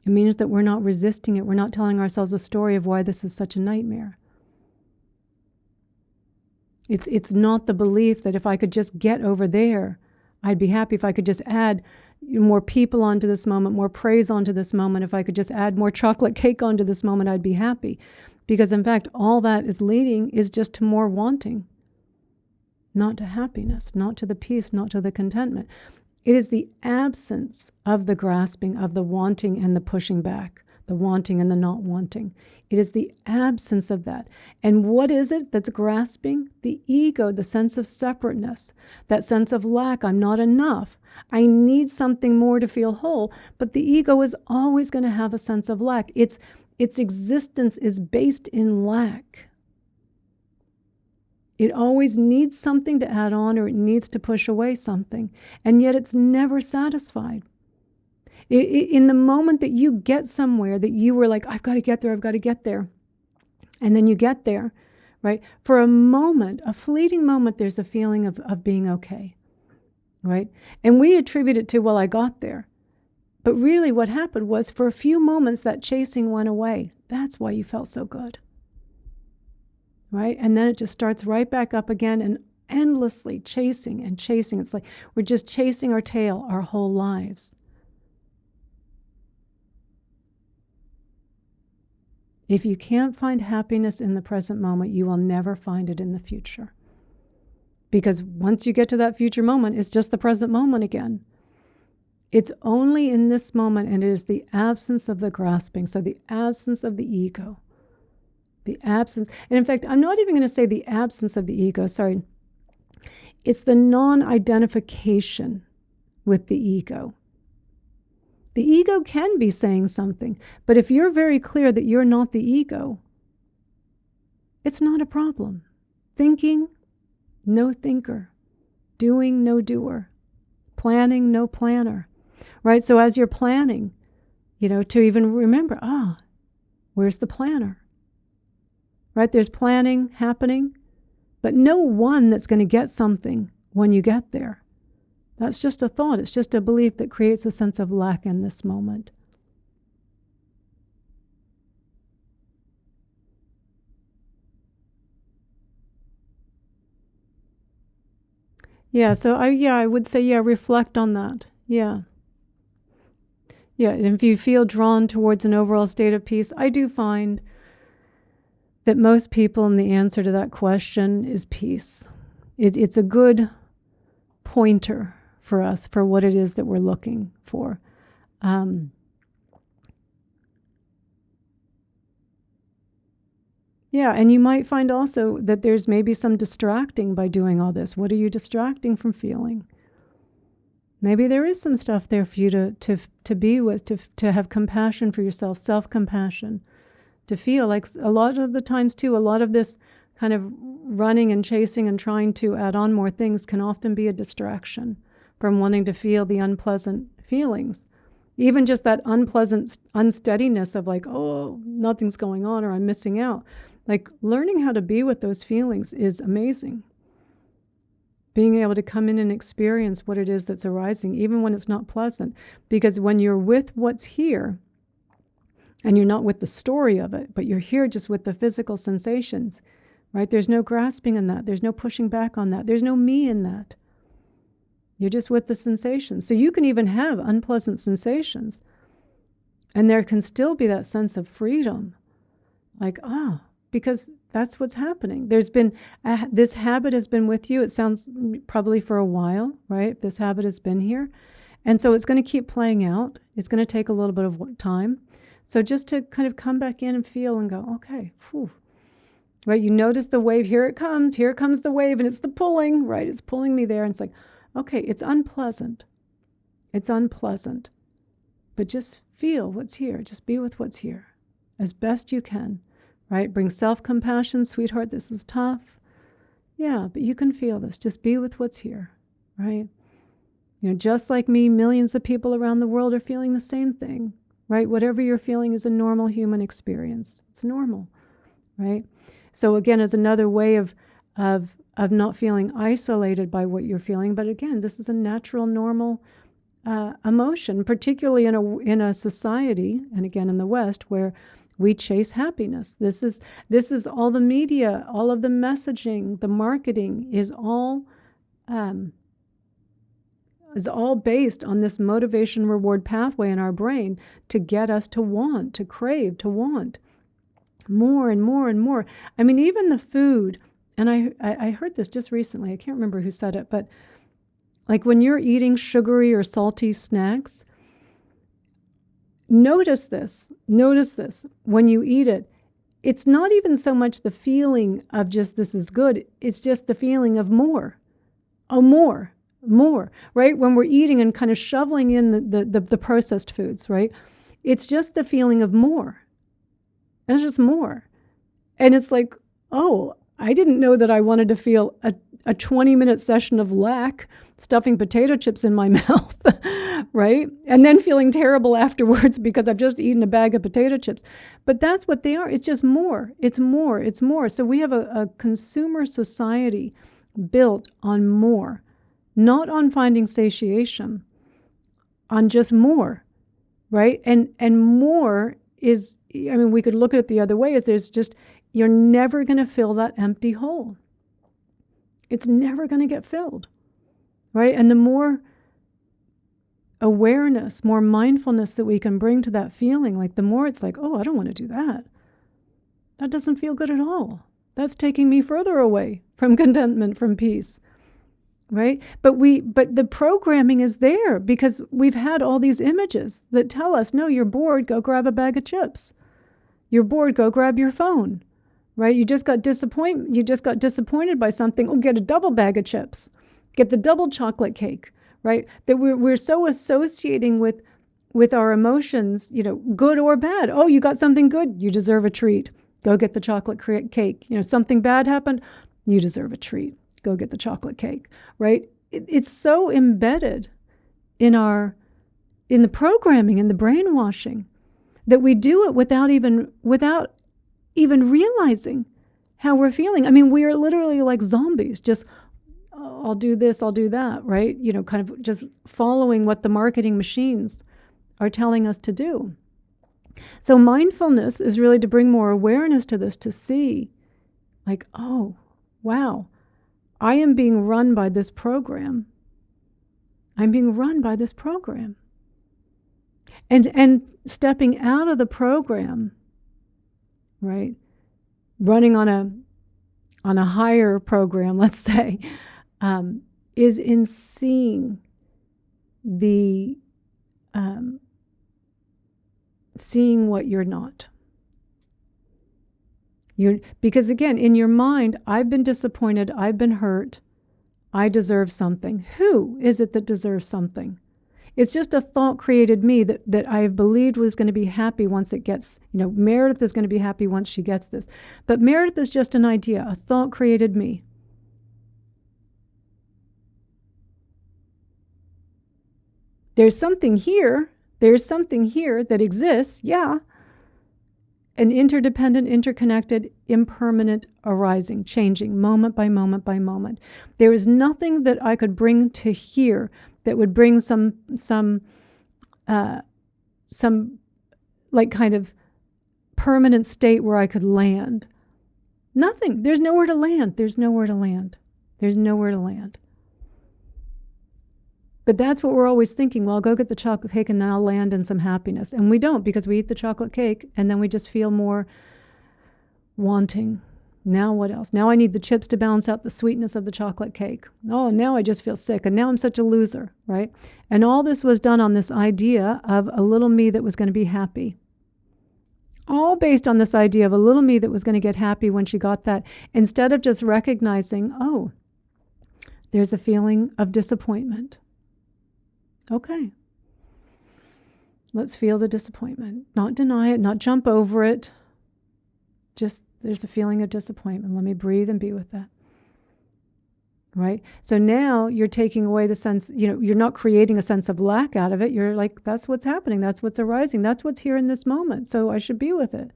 It means that we're not resisting it. We're not telling ourselves a story of why this is such a nightmare. It's not the belief that if I could just get over there, I'd be happy. If I could just add more people onto this moment, more praise onto this moment, if I could just add more chocolate cake onto this moment, I'd be happy. Because in fact, all that is leading is just to more wanting. Not to happiness, not to the peace, not to the contentment. It is the absence of the grasping, of the wanting and the pushing back, the wanting and the not wanting. It is the absence of that. And what is it that's grasping? The ego, the sense of separateness, that sense of lack. I'm not enough. I need something more to feel whole. But the ego is always going to have a sense of lack. Its existence is based in lack. It always needs something to add on, or it needs to push away something. And yet it's never satisfied. In the moment that you get somewhere that you were like, I've got to get there, and then you get there, right? For a moment, a fleeting moment, there's a feeling of being okay, right? And we attribute it to, well, I got there. But really what happened was, for a few moments, that chasing went away. That's why you felt so good, right? And then it just starts right back up again, and endlessly chasing and chasing. It's like we're just chasing our tail our whole lives. If you can't find happiness in the present moment, you will never find it in the future. Because once you get to that future moment, it's just the present moment again. It's only in this moment, and it is the absence of the grasping, so the absence of the ego. The absence, and in fact, I'm not even going to say the absence of the ego, sorry. It's the non-identification with the ego. The ego can be saying something, but if you're very clear that you're not the ego, it's not a problem. Thinking, no thinker. Doing, no doer. Planning, no planner. Right? So as you're planning, to even remember, where's the planner? Right? There's planning happening, but no one that's going to get something when you get there. That's just a thought. It's just a belief that creates a sense of lack in this moment. Yeah, so I would say, reflect on that. Yeah. Yeah, and if you feel drawn towards an overall state of peace, I do find that most people, and the answer to that question is peace. It's a good pointer for us for what it is that we're looking for. Yeah, and you might find also that there's maybe some distracting by doing all this. What are you distracting from feeling? Maybe there is some stuff there for you to be with, to have compassion for yourself, self-compassion, to feel like a lot of the times too, a lot of this kind of running and chasing and trying to add on more things can often be a distraction from wanting to feel the unpleasant feelings. Even just that unpleasant unsteadiness of like, oh, nothing's going on or I'm missing out. Like learning how to be with those feelings is amazing. Being able to come in and experience what it is that's arising, even when it's not pleasant. Because when you're with what's here, and you're not with the story of it, but you're here just with the physical sensations, right? There's no grasping in that. There's no pushing back on that. There's no me in that. You're just with the sensations. So you can even have unpleasant sensations, and there can still be that sense of freedom. Like, because that's what's happening. There's been, this habit has been with you. It sounds probably for a while, right? This habit has been here. And so it's going to keep playing out. It's going to take a little bit of time. So just to kind of come back in and feel and go, okay, whew. Right? You notice the wave, here it comes the wave, and it's the pulling, right? It's pulling me there. And it's like, okay, it's unpleasant. It's unpleasant. But just feel what's here. Just be with what's here as best you can. Right? Bring self-compassion. Sweetheart, this is tough. Yeah, but you can feel this. Just be with what's here. Right? Just like me, millions of people around the world are feeling the same thing. Right? Whatever you're feeling is a normal human experience. It's normal. Right? So again, as another way of not feeling isolated by what you're feeling. But again, this is a natural, normal emotion, particularly in a society, and again in the West, where we chase happiness. This is all the media, all of the messaging, the marketing is all based on this motivation reward pathway in our brain to get us to want, to crave, to want more and more and more. I mean, even the food, and I heard this just recently, I can't remember who said it, but like when you're eating sugary or salty snacks, notice this, when you eat it, it's not even so much the feeling of just this is good, it's just the feeling of more. Oh, more, right? When we're eating and kind of shoveling in the processed foods, right? It's just the feeling of more. It's just more. And it's like, oh, I didn't know that I wanted to feel a 20-minute session of lack, stuffing potato chips in my mouth, right? And then feeling terrible afterwards because I've just eaten a bag of potato chips. But that's what they are. It's just more. It's more. It's more. So we have a consumer society built on more, not on finding satiation, on just more, right? And more is, I mean, we could look at it the other way, is there's just, you're never going to fill that empty hole. It's never going to get filled, right? And the more awareness, more mindfulness that we can bring to that feeling, like the more it's like, oh, I don't want to do that. That doesn't feel good at all. That's taking me further away from contentment, from peace, right? But the programming is there because we've had all these images that tell us, no, you're bored, go grab a bag of chips. You're bored, go grab your phone. Right? You just got disappointed by something. Oh, get a double bag of chips. Get the double chocolate cake, right? That we're so associating with our emotions, good or bad. Oh, you got something good, you deserve a treat. Go get the chocolate cake. Something bad happened, you deserve a treat. Go get the chocolate cake, right? It's so embedded in the programming, in the brainwashing, that we do it without even realizing how we're feeling. I mean, we are literally like zombies, just, oh, I'll do this, I'll do that, right? Kind of just following what the marketing machines are telling us to do. So mindfulness is really to bring more awareness to this, to see like, oh, wow, I am being run by this program. I'm being run by this program. And stepping out of the program, right? Running on a higher program, let's say, is in seeing seeing what you're not. Because again, in your mind, I've been disappointed, I've been hurt, I deserve something. Who is it that deserves something? It's just a thought created me that I believed was going to be happy once it gets, Meredith is going to be happy once she gets this. But Meredith is just an idea. A thought created me. There's something here. There's something here that exists. Yeah. An interdependent, interconnected, impermanent arising, changing moment by moment by moment. There is nothing that I could bring to here that would bring some like kind of permanent state where I could land. Nothing. There's nowhere to land. There's nowhere to land. There's nowhere to land. But that's what we're always thinking. Well, I'll go get the chocolate cake and then I'll land in some happiness. And we don't, because we eat the chocolate cake and then we just feel more wanting. Now what else? Now I need the chips to balance out the sweetness of the chocolate cake. Oh, now I just feel sick. And now I'm such a loser, right? And all this was done on this idea of a little me that was going to be happy. All based on this idea of a little me that was going to get happy when she got that, instead of just recognizing, oh, there's a feeling of disappointment. Okay. Let's feel the disappointment. Not deny it, not jump over it. Just, there's a feeling of disappointment. Let me breathe and be with that. Right? So now you're taking away the sense, you're not creating a sense of lack out of it. You're like, that's what's happening. That's what's arising. That's what's here in this moment. So I should be with it.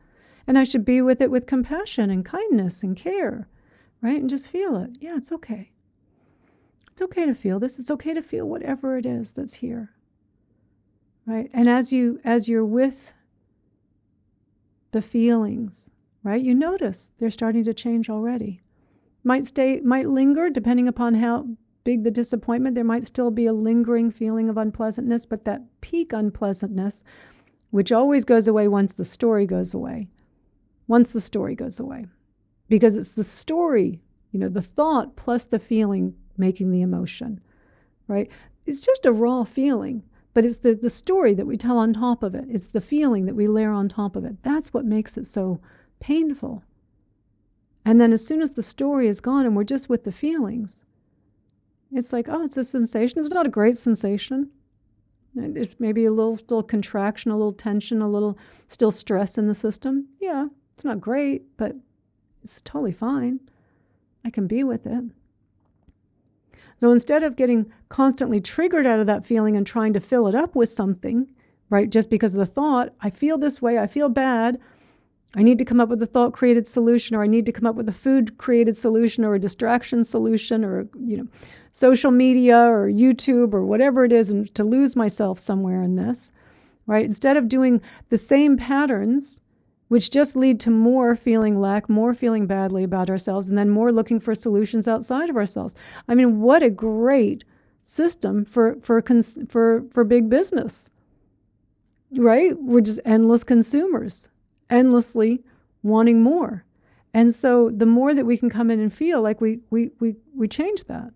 And I should be with it with compassion and kindness and care. Right? And just feel it. Yeah, it's okay. It's okay to feel this. It's okay to feel whatever it is that's here. Right? And as you're with the feelings, right? You notice they're starting to change already. Might linger depending upon how big the disappointment. There might still be a lingering feeling of unpleasantness, but that peak unpleasantness, which always goes away once the story goes away. Once the story goes away. Because it's the story, the thought plus the feeling making the emotion, right? It's just a raw feeling, but it's the story that we tell on top of it. It's the feeling that we layer on top of it. That's what makes it so painful. And then as soon as the story is gone and we're just with the feelings, it's like, oh, it's a sensation. It's not a great sensation. There's maybe a little still contraction, a little tension, a little still stress in the system. Yeah, it's not great, but it's totally fine. I can be with it. So instead of getting constantly triggered out of that feeling and trying to fill it up with something, right, just because of the thought, I feel this way, I feel bad, I need to come up with a thought-created solution, or I need to come up with a food-created solution, or a distraction solution, or social media or YouTube or whatever it is, and to lose myself somewhere in this, right? Instead of doing the same patterns, which just lead to more feeling lack, more feeling badly about ourselves, and then more looking for solutions outside of ourselves. I mean, what a great system for big business, right? We're just endless consumers, endlessly wanting more. And so the more that we can come in and feel like we change that.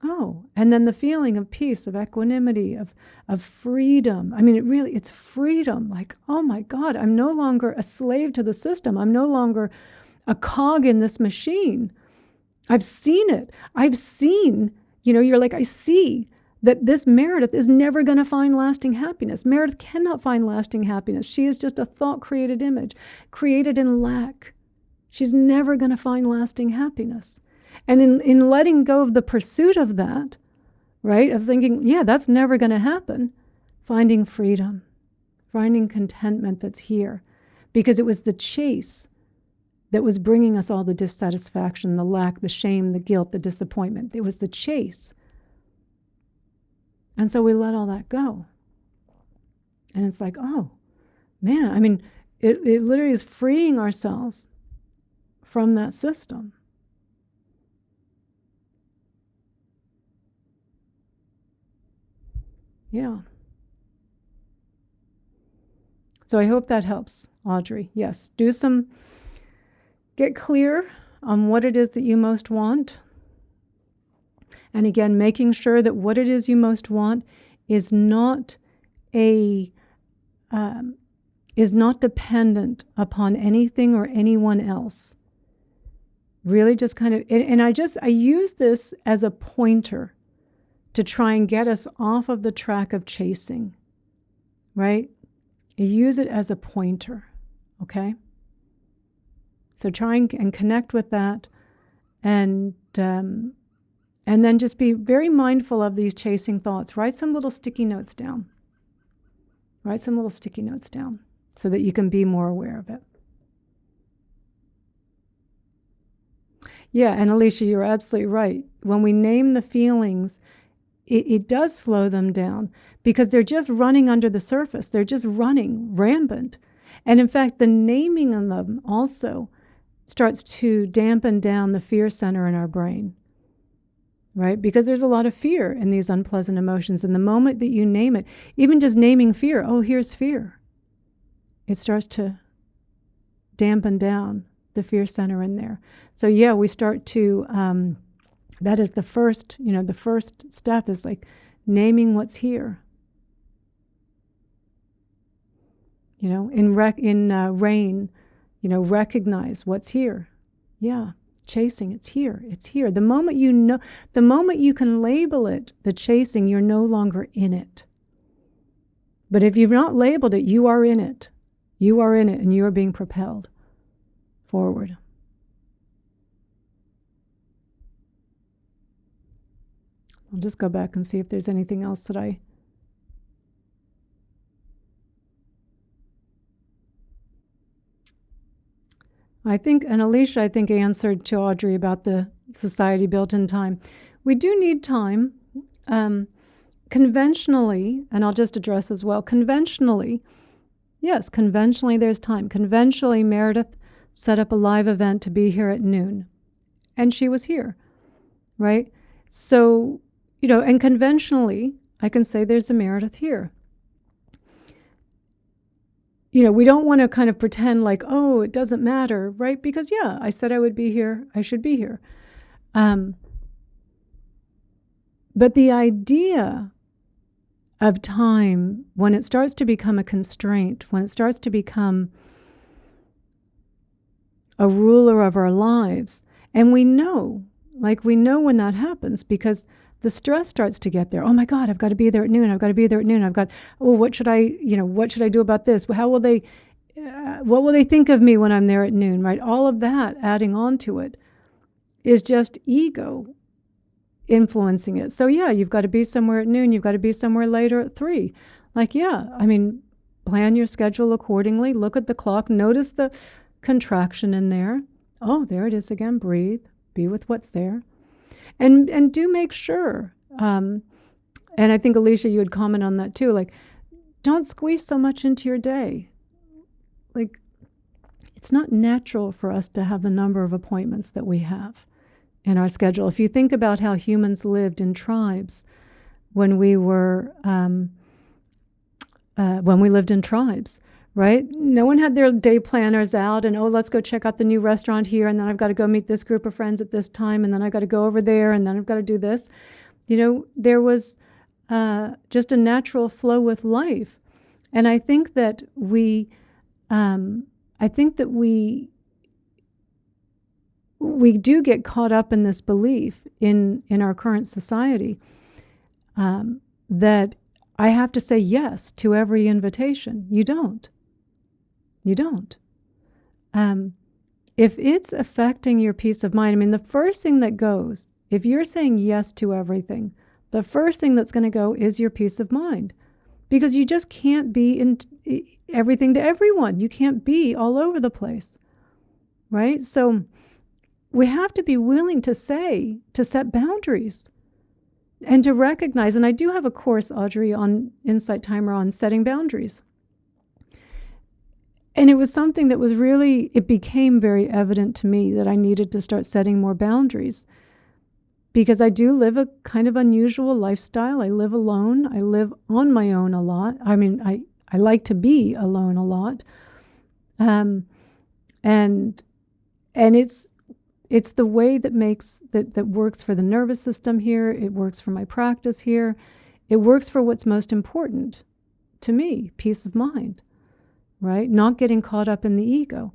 Oh, and then the feeling of peace, of equanimity, of freedom. I mean, it's freedom. Like, oh my God, I'm no longer a slave to the system. I'm no longer a cog in this machine. I've seen it. I've seen, you're like, I see that this Meredith is never going to find lasting happiness. Meredith cannot find lasting happiness. She is just a thought-created image, created in lack. She's never going to find lasting happiness. And in letting go of the pursuit of that, right, of thinking, yeah, that's never going to happen, finding freedom, finding contentment that's here. Because it was the chase that was bringing us all the dissatisfaction, the lack, the shame, the guilt, the disappointment. It was the chase. And so we let all that go. And it's like, oh, man, I mean, it literally is freeing ourselves from that system. Yeah. So I hope that helps, Audrey. Yes, get clear on what it is that you most want. And again, making sure that what it is you most want is not dependent upon anything or anyone else. Really just kind of, and I use this as a pointer to try and get us off of the track of chasing, right? I use it as a pointer, okay? So try and connect with that, and then just be very mindful of these chasing thoughts. Write some little sticky notes down. So that you can be more aware of it. Yeah, and Alicia, you're absolutely right. When we name the feelings, it does slow them down because they're just running under the surface. They're just running rampant. And in fact, the naming of them also starts to dampen down the fear center in our brain, right? Because there's a lot of fear in these unpleasant emotions. And the moment that you name it, even just naming fear, oh, here's fear, it starts to dampen down the fear center in there. So yeah, we start to, that is the first step is like naming what's here. In rain, recognize what's here. Yeah, chasing, it's here. The moment you can label it, the chasing, you're no longer in it. But if you've not labeled it, you are in it. You are in it, and you are being propelled forward. I'll just go back and see if there's anything else that I think, and Alicia, I think, answered to Audrey about the society built in time. We do need time. Conventionally, and I'll just address as well, conventionally, yes, conventionally there's time. Conventionally, Meredith set up a live event to be here at noon. And she was here, right? So, and conventionally, I can say there's a Meredith here. We don't want to kind of pretend like, oh, it doesn't matter, right? Because, yeah, I said I would be here. I should be here. But the idea of time, when it starts to become a constraint, when it starts to become a ruler of our lives, and we know when that happens because the stress starts to get there. Oh my God, I've got to be there at noon. What should I do about this? What will they think of me when I'm there at noon, right? All of that adding on to it. is just ego influencing it. So yeah, you've got to be somewhere at noon, you've got to be somewhere later at 3. Like, yeah, I mean, plan your schedule accordingly, look at the clock, notice the contraction in there. Oh, there it is again, breathe, be with what's there. And do make sure, and I think, Alicia, you would comment on that too, like, don't squeeze so much into your day. Like, it's not natural for us to have the number of appointments that we have in our schedule. If you think about how humans lived in tribes when we lived in tribes, right? No one had their day planners out and, oh, let's go check out the new restaurant here, and then I've got to go meet this group of friends at this time, and then I've got to go over there, and then I've got to do this. There was just a natural flow with life. And I think that we do get caught up in this belief in our current society that I have to say yes to every invitation. You don't. If it's affecting your peace of mind, I mean, the first thing that goes, if you're saying yes to everything, the first thing that's going to go is your peace of mind. Because you just can't be in everything to everyone. You can't be all over the place, right? So we have to be willing to set boundaries and to recognize, and I do have a course, Audrey, on Insight Timer on setting boundaries. And it was something that it became very evident to me that I needed to start setting more boundaries. Because I do live a kind of unusual lifestyle. I live alone. I live on my own a lot. I mean, I like to be alone a lot. And it's the way that works for the nervous system here. It works for my practice here. It works for what's most important to me, peace of mind, right? Not getting caught up in the ego.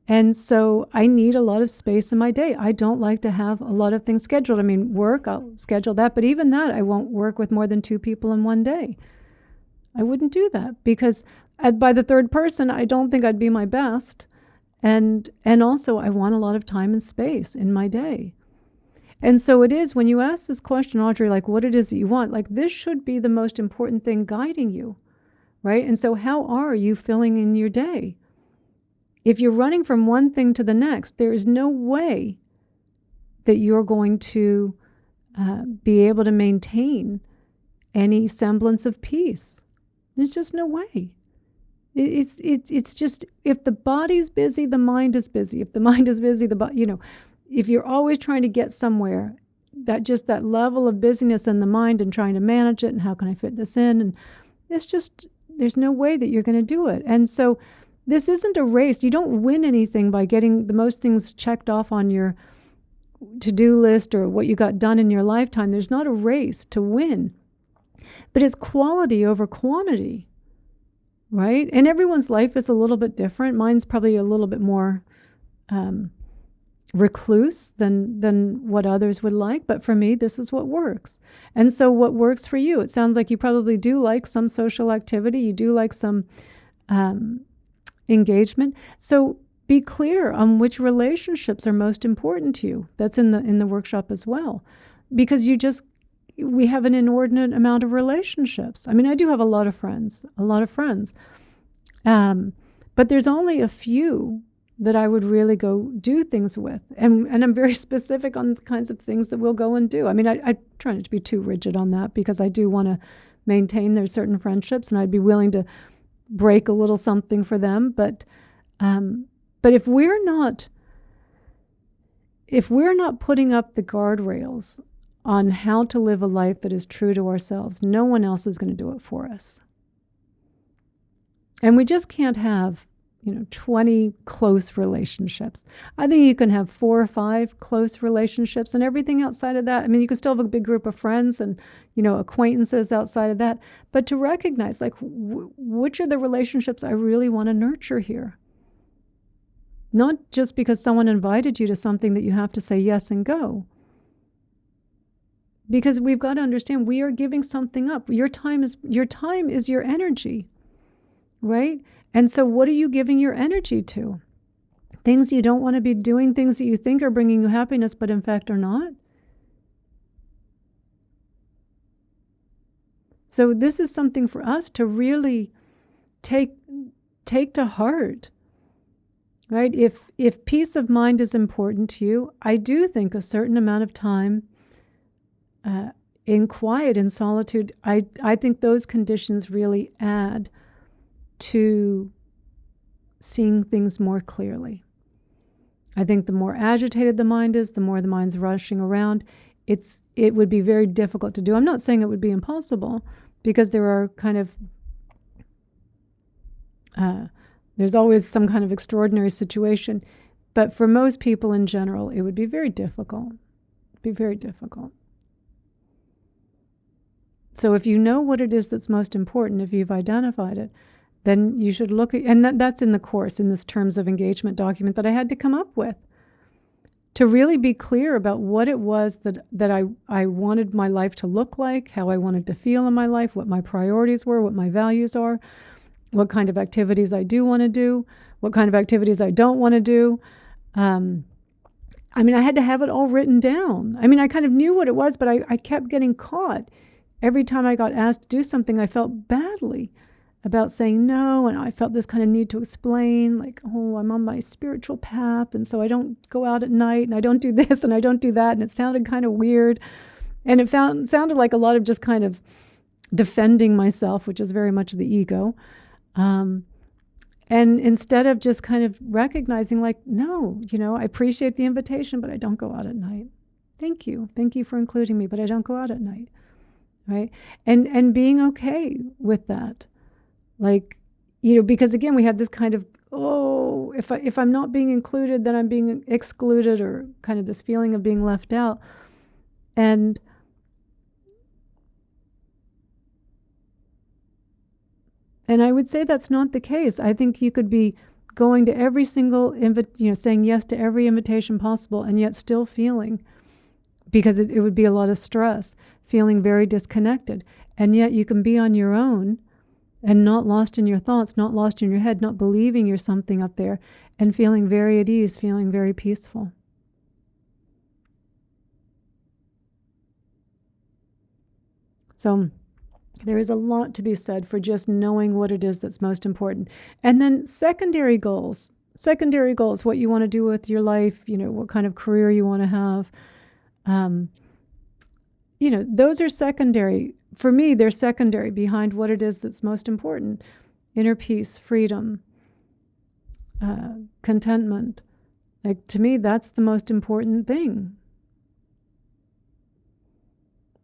And so I need a lot of space in my day. I don't like to have a lot of things scheduled. I mean, work, I'll schedule that, but even that, I won't work with more than 2 people in one day. I wouldn't do that because by the third person, I don't think I'd be my best. And also, I want a lot of time and space in my day. And so it is, when you ask this question, Audrey, like what it is that you want, like this should be the most important thing guiding you, right? And so how are you filling in your day? If you're running from one thing to the next, there is no way that you're going to be able to maintain any semblance of peace. There's just no way. It's just, if the body's busy, the mind is busy. If the mind is busy, if you're always trying to get somewhere, that level of busyness in the mind and trying to manage it and how can I fit this in, and it's just, there's no way that you're going to do it. And so this isn't a race. You don't win anything by getting the most things checked off on your to-do list or what you got done in your lifetime. There's not a race to win. But it's quality over quantity, right? And everyone's life is a little bit different. Mine's probably a little bit more recluse than what others would like. But for me, this is what works. And so what works for you? It sounds like you probably do like some social activity. You do like some engagement. So be clear on which relationships are most important to you. That's in the workshop as well. Because we have an inordinate amount of relationships. I mean, I do have a lot of friends. But there's only a few that I would really go do things with. And I'm very specific on the kinds of things that we'll go and do. I mean, I try not to be too rigid on that because I do want to maintain there's certain friendships and I'd be willing to break a little something for them. But if we're not putting up the guardrails on how to live a life that is true to ourselves, no one else is going to do it for us. And we just can't have 20 close relationships. I think you can have 4 or 5 close relationships, and everything outside of that, I mean, you can still have a big group of friends and, acquaintances outside of that, but to recognize, like, which are the relationships I really want to nurture here? Not just because someone invited you to something that you have to say yes and go. Because we've got to understand we are giving something up. Your time is your energy, right? And so what are you giving your energy to? things you don't want to be doing, things that you think are bringing you happiness, but in fact are not. So this is something for us to really take to heart, right? If peace of mind is important to you, I do think a certain amount of time in quiet, in solitude, I think those conditions really add to seeing things more clearly. I think the more agitated the mind is, the more the mind's rushing around, it would be very difficult to do. I'm not saying it would be impossible, because there are kind of there's always some kind of extraordinary situation. But for most people in general, it would be very difficult. Be very difficult. So if you know what it is that's most important, if you've identified it, then you should look at, and that's in the course, in this terms of engagement document that I had to come up with, to really be clear about what it was that I wanted my life to look like, how I wanted to feel in my life, what my priorities were, what my values are, what kind of activities I do want to do, what kind of activities I don't want to do. I had to have it all written down. I kind of knew what it was, but I kept getting caught. Every time I got asked to do something, I felt badly about saying no, and I felt this kind of need to explain, like, oh, I'm on my spiritual path, and so I don't go out at night, and I don't do this, and I don't do that, and it sounded kind of weird. And it sounded like a lot of just kind of defending myself, which is very much the ego. And instead of just kind of recognizing, like, no, I appreciate the invitation, but I don't go out at night. Thank you. Thank you for including me, but I don't go out at night. Right? And being okay with that. Like, because again, we had this kind of, oh, if I'm not being included, then I'm being excluded, or kind of this feeling of being left out. And I would say that's not the case. I think you could be going to every single saying yes to every invitation possible, and yet still feeling, because it would be a lot of stress, feeling very disconnected. And yet you can be on your own and not lost in your thoughts, not lost in your head, not believing you're something up there, and feeling very at ease, feeling very peaceful. So there is a lot to be said for just knowing what it is that's most important. And then secondary goals, what you want to do with your life, what kind of career you want to have. Those are secondary. For me, they're secondary behind what it is that's most important. Inner peace, freedom, contentment. Like, to me, that's the most important thing.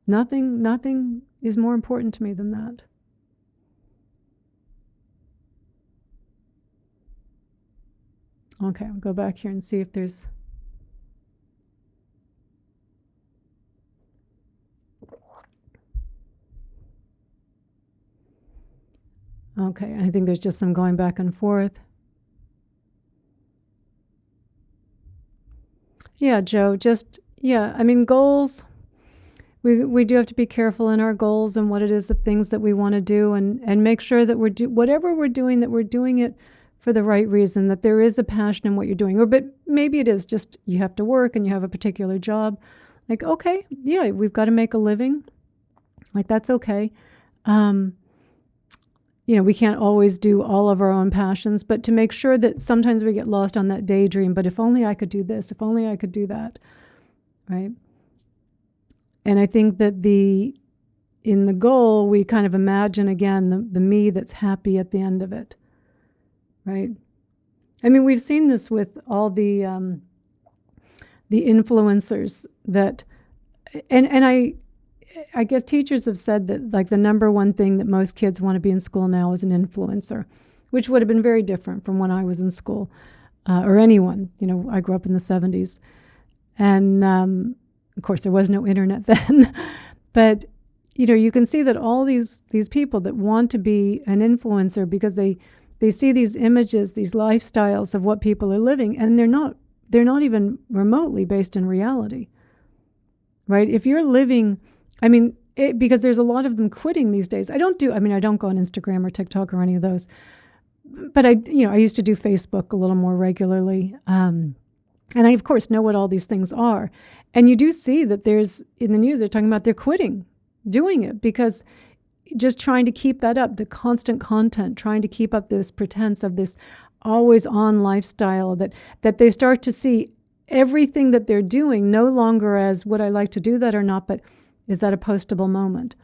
Nothing is more important to me than that. Okay, I'll go back here and see if there's... Okay, I think there's just some going back and forth. Yeah, Joe, goals, we do have to be careful in our goals and what it is of things that we want to do, and make sure that whatever we're doing, that we're doing it for the right reason, that there is a passion in what you're doing. But maybe it is just you have to work and you have a particular job. Like, okay, yeah, we've got to make a living. Like, that's okay. We can't always do all of our own passions, but to make sure that sometimes we get lost on that daydream, but if only I could do this, if only I could do that, right? And I think that in the goal, we kind of imagine, again, the me that's happy at the end of it, right? We've seen this with all the influencers that, and I guess teachers have said that, like, the number one thing that most kids want to be in school now is an influencer, which would have been very different from when I was in school, or anyone. I grew up in the 70s. And, of course, there was no internet then. But, you can see that all these people that want to be an influencer because they see these images, these lifestyles of what people are living, and they're not even remotely based in reality, right? If you're living... because there's a lot of them quitting these days. I don't go on Instagram or TikTok or any of those. but I used to do Facebook a little more regularly. And I, of course, know what all these things are. And you do see that there's, in the news, they're talking about they're quitting doing it because just trying to keep that up, the constant content, trying to keep up this pretense of this always on lifestyle, that they start to see everything that they're doing no longer as would I like to do that or not, but is that a postable moment,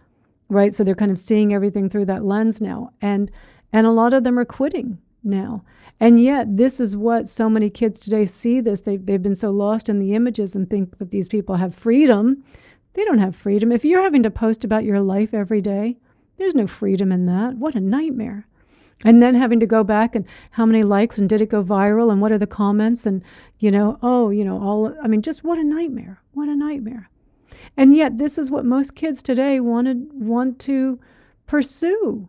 right? So they're kind of seeing everything through that lens now. And a lot of them are quitting now. And yet this is what so many kids today see this. They've been so lost in the images and think that these people have freedom. They don't have freedom. If you're having to post about your life every day, there's no freedom in that. What a nightmare. And then having to go back and how many likes and did it go viral and what are the comments and, just what a nightmare. What a nightmare. And yet this is what most kids today want to pursue,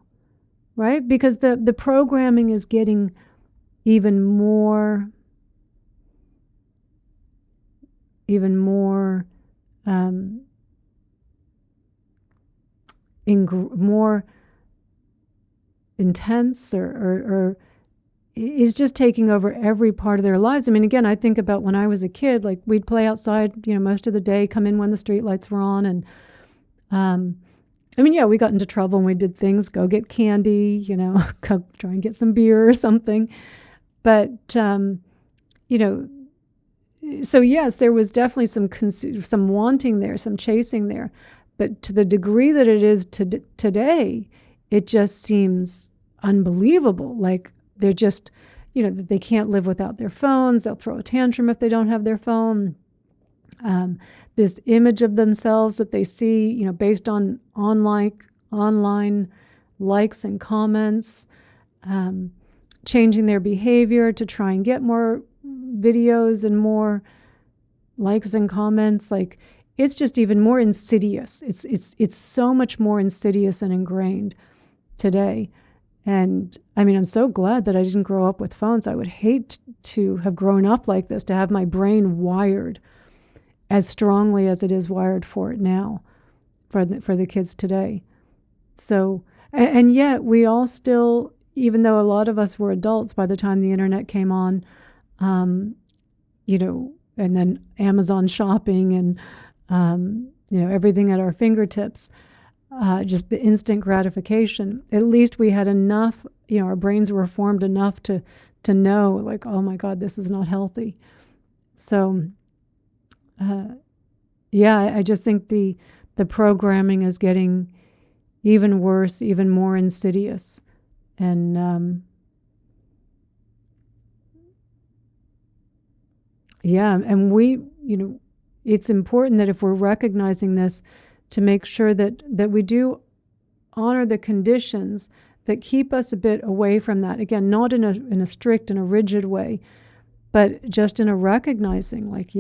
right? Because the programming is getting even more more intense or is just taking over every part of their lives. I mean, again, I think about when I was a kid, like we'd play outside, most of the day, come in when the street lights were on. And we got into trouble and we did things, go get candy, go try and get some beer or something. But, so yes, there was definitely some wanting there, some chasing there. But to the degree that it is today, it just seems unbelievable. Like they're just, they can't live without their phones. They'll throw a tantrum if they don't have their phone. This image of themselves that they see, based on online likes and comments, changing their behavior to try and get more videos and more likes and comments. Like it's just even more insidious. It's so much more insidious and ingrained today. And I'm so glad that I didn't grow up with phones. I would hate to have grown up like this, to have my brain wired as strongly as it is wired for it now, for the kids today. So, and yet we all still, even though a lot of us were adults by the time the internet came on, and then Amazon shopping and, everything at our fingertips, just the instant gratification. At least we had enough, our brains were formed enough to know, like, oh my God, this is not healthy. So, I just think the programming is getting even worse, even more insidious. And, and we, it's important that if we're recognizing this, to make sure that we do honor the conditions that keep us a bit away from that. Again, not in a strict and a rigid way, but just in a recognizing, like,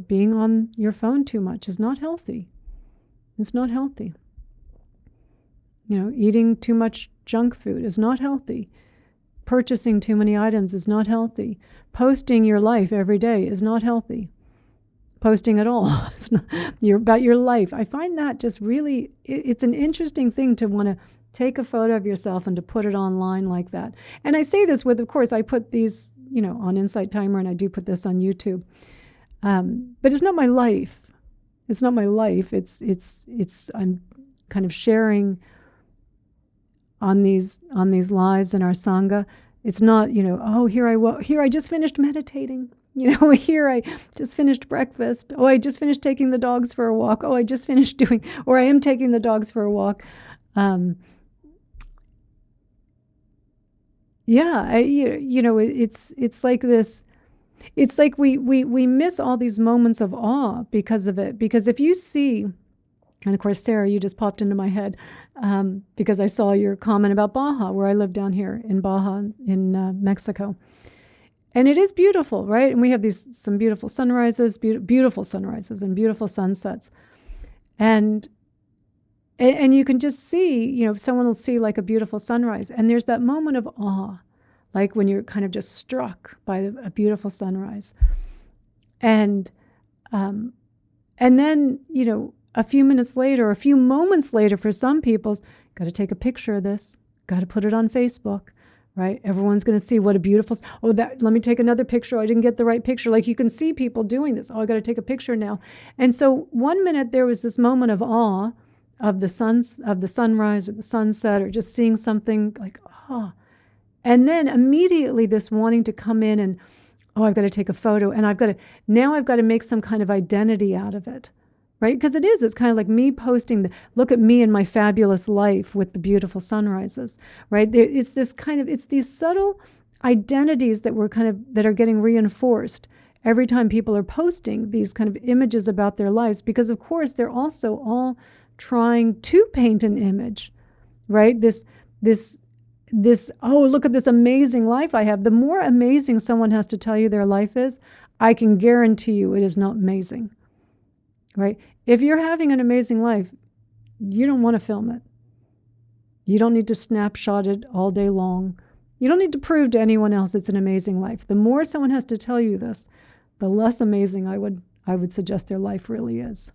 being on your phone too much is not healthy. It's not healthy. Eating too much junk food is not healthy. Purchasing too many items is not healthy. Posting your life every day is not healthy. Posting at all. It's not, you're about your life. I find that just really, it's an interesting thing to want to take a photo of yourself and to put it online like that. And I say this with, of course, I put these, on Insight Timer, and I do put this on YouTube. But it's not my life. It's not my life. It's I'm kind of sharing on these lives in our Sangha. It's not, here I just finished meditating. Here I just finished breakfast. Oh, I just finished taking the dogs for a walk. Oh, I just finished or I am taking the dogs for a walk. It's like this. It's like we miss all these moments of awe because of it. Because if you see, and of course, Sarah, you just popped into my head because I saw your comment about Baja, where I live down here in Baja in Mexico. And it is beautiful, right? And we have some beautiful sunrises, beautiful sunrises and beautiful sunsets. And you can just see, someone will see like a beautiful sunrise. And there's that moment of awe, like when you're kind of just struck by a beautiful sunrise. And then, a few minutes later, or a few moments later for some people, got to take a picture of this, got to put it on Facebook, right? Everyone's going to see what a beautiful, let me take another picture. I didn't get the right picture. Like, you can see people doing this. I got to take a picture now. And so one minute there was this moment of awe of the sunrise or the sunset, or just seeing something like, and then immediately this wanting to come in and, I've got to take a photo, and I've got to make some kind of identity out of it, right? Because it's kind of like me posting look at me and my fabulous life with the beautiful sunrises, right? It's these subtle identities that are getting reinforced every time people are posting these kind of images about their lives, because of course they're also all trying to paint an image, right? This, look at this amazing life I have. The more amazing someone has to tell you their life is, I can guarantee you it is not amazing, right? If you're having an amazing life, you don't want to film it. You don't need to snapshot it all day long. You don't need to prove to anyone else it's an amazing life. The more someone has to tell you this, the less amazing I would suggest their life really is.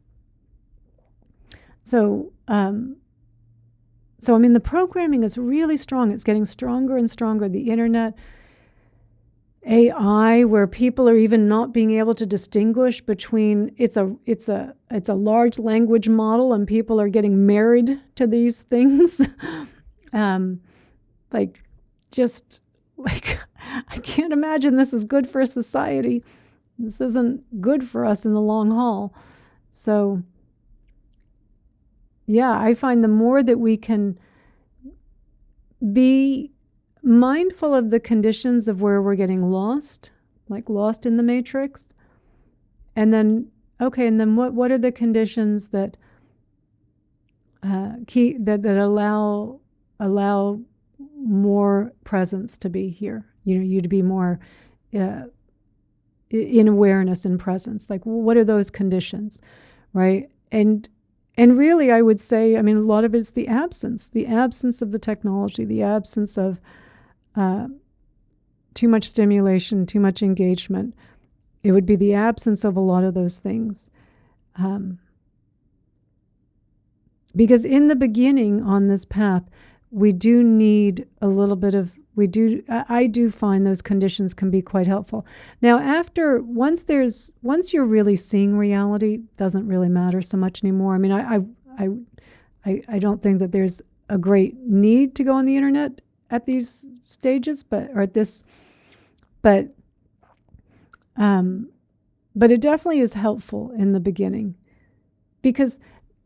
So, the programming is really strong. It's getting stronger and stronger. The internet, AI, where people are even not being able to distinguish between it's a large language model, and people are getting married to these things. I can't imagine this is good for society. This isn't good for us in the long haul. So, yeah, I find the more that we can be mindful of the conditions of where we're getting lost, like lost in the matrix, and then what are the conditions that allow more presence to be here, you to be more in awareness and presence. Like, what are those conditions, right? And really, I would say, a lot of it's the absence of the technology, the absence of too much stimulation, too much engagement. It would be the absence of a lot of those things. Because in the beginning on this path, we do need a little bit of, I do find those conditions can be quite helpful. Now, once you're really seeing reality, doesn't really matter so much anymore. I don't think that there's a great need to go on the internet at these stages, but it definitely is helpful in the beginning, because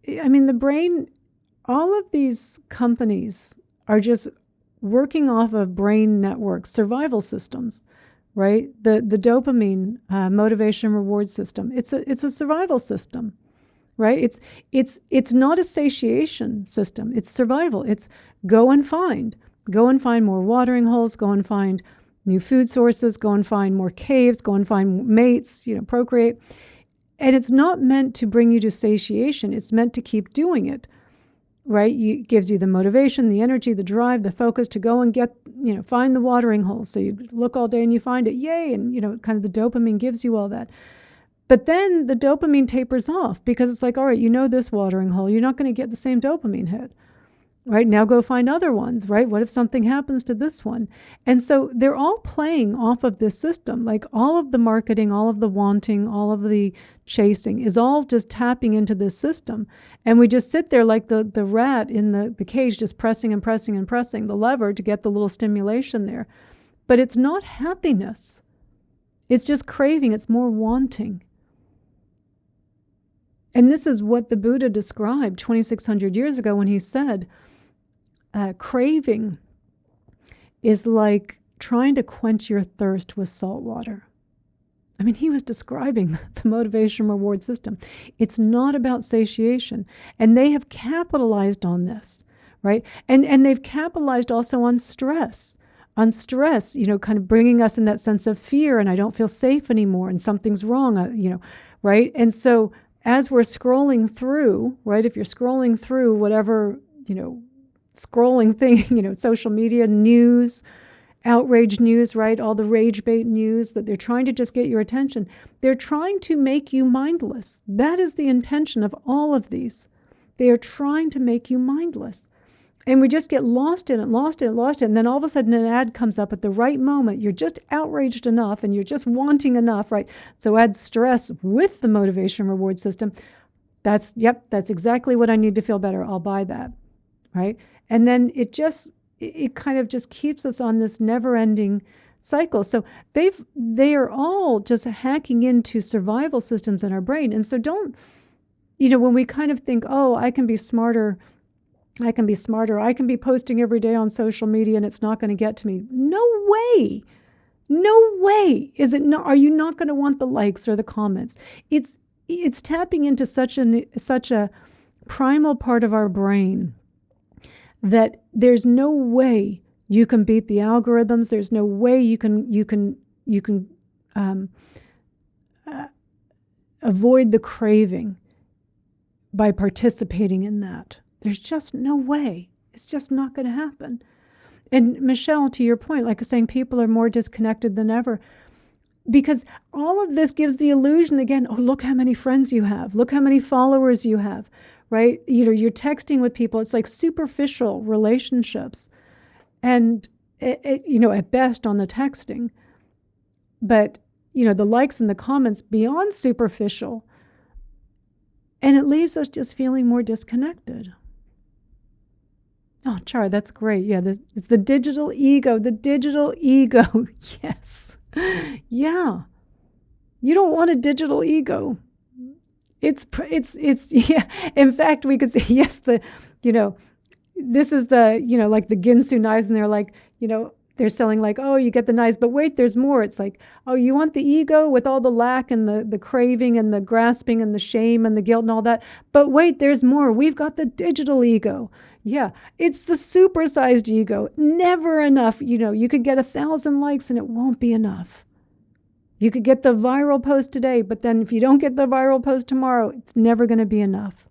the brain, all of these companies are just working off of brain networks, survival systems, right? The dopamine motivation reward system. It's a survival system, right? It's not a satiation system. It's survival. It's go and find more watering holes, go and find new food sources, go and find more caves, go and find mates, procreate. And it's not meant to bring you to satiation. It's meant to keep doing it. Right? It gives you the motivation, the energy, the drive, the focus to go and get, find the watering hole. So you look all day and you find it, yay. And, kind of the dopamine gives you all that. But then the dopamine tapers off, because it's like, all right, this watering hole, you're not going to get the same dopamine hit. Right? Now go find other ones, right? What if something happens to this one? And so they're all playing off of this system. Like, all of the marketing, all of the wanting, all of the chasing is all just tapping into this system. And we just sit there like the rat in the cage, just pressing and pressing and pressing the lever to get the little stimulation there. But it's not happiness. It's just craving. It's more wanting. And this is what the Buddha described 2,600 years ago when he said, craving is like trying to quench your thirst with salt water. He was describing the motivation reward system. It's not about satiation. And they have capitalized on this, right? And they've capitalized also on stress. On stress, kind of bringing us in that sense of fear, and I don't feel safe anymore, and something's wrong, right? And so as we're scrolling through, right, if you're scrolling through whatever, scrolling thing, social media, news, outrage news, right? All the rage bait news that they're trying to just get your attention. They're trying to make you mindless. That is the intention of all of these. They are trying to make you mindless. And we just get lost in it. And then all of a sudden an ad comes up at the right moment. You're just outraged enough and you're just wanting enough, right? So add stress with the motivation reward system. That's exactly what I need to feel better. I'll buy that, right? And then it kind of just keeps us on this never-ending cycle. So they are all just hacking into survival systems in our brain. And so when we kind of think, oh, I can be smarter, I can be posting every day on social media and it's not going to get to me. No way. Is it not? Are you not going to want the likes or the comments? It's tapping into such a primal part of our brain that there's no way you can beat the algorithms. There's no way you can avoid the craving by participating in that. There's just no way. It's just not going to happen. And Michelle, to your point, like I was saying, people are more disconnected than ever because all of this gives the illusion again, oh, look how many friends you have. Look how many followers you have, right? You're texting with people. It's like superficial relationships. And, at best on the texting. But, the likes and the comments beyond superficial. And it leaves us just feeling more disconnected. Oh, Char, that's great. Yeah, it's the digital ego. The digital ego. Yes. Yeah. You don't want a digital ego. It's yeah. In fact, we could say, yes, this is the, like the Ginsu knives, and they're like, they're selling like, oh, you get the knives, but wait, there's more. It's like, oh, you want the ego with all the lack and the craving and the grasping and the shame and the guilt and all that. But wait, there's more. We've got the digital ego. Yeah, it's the supersized ego. Never enough. You could get 1,000 likes and it won't be enough. You could get the viral post today, but then if you don't get the viral post tomorrow, it's never going to be enough.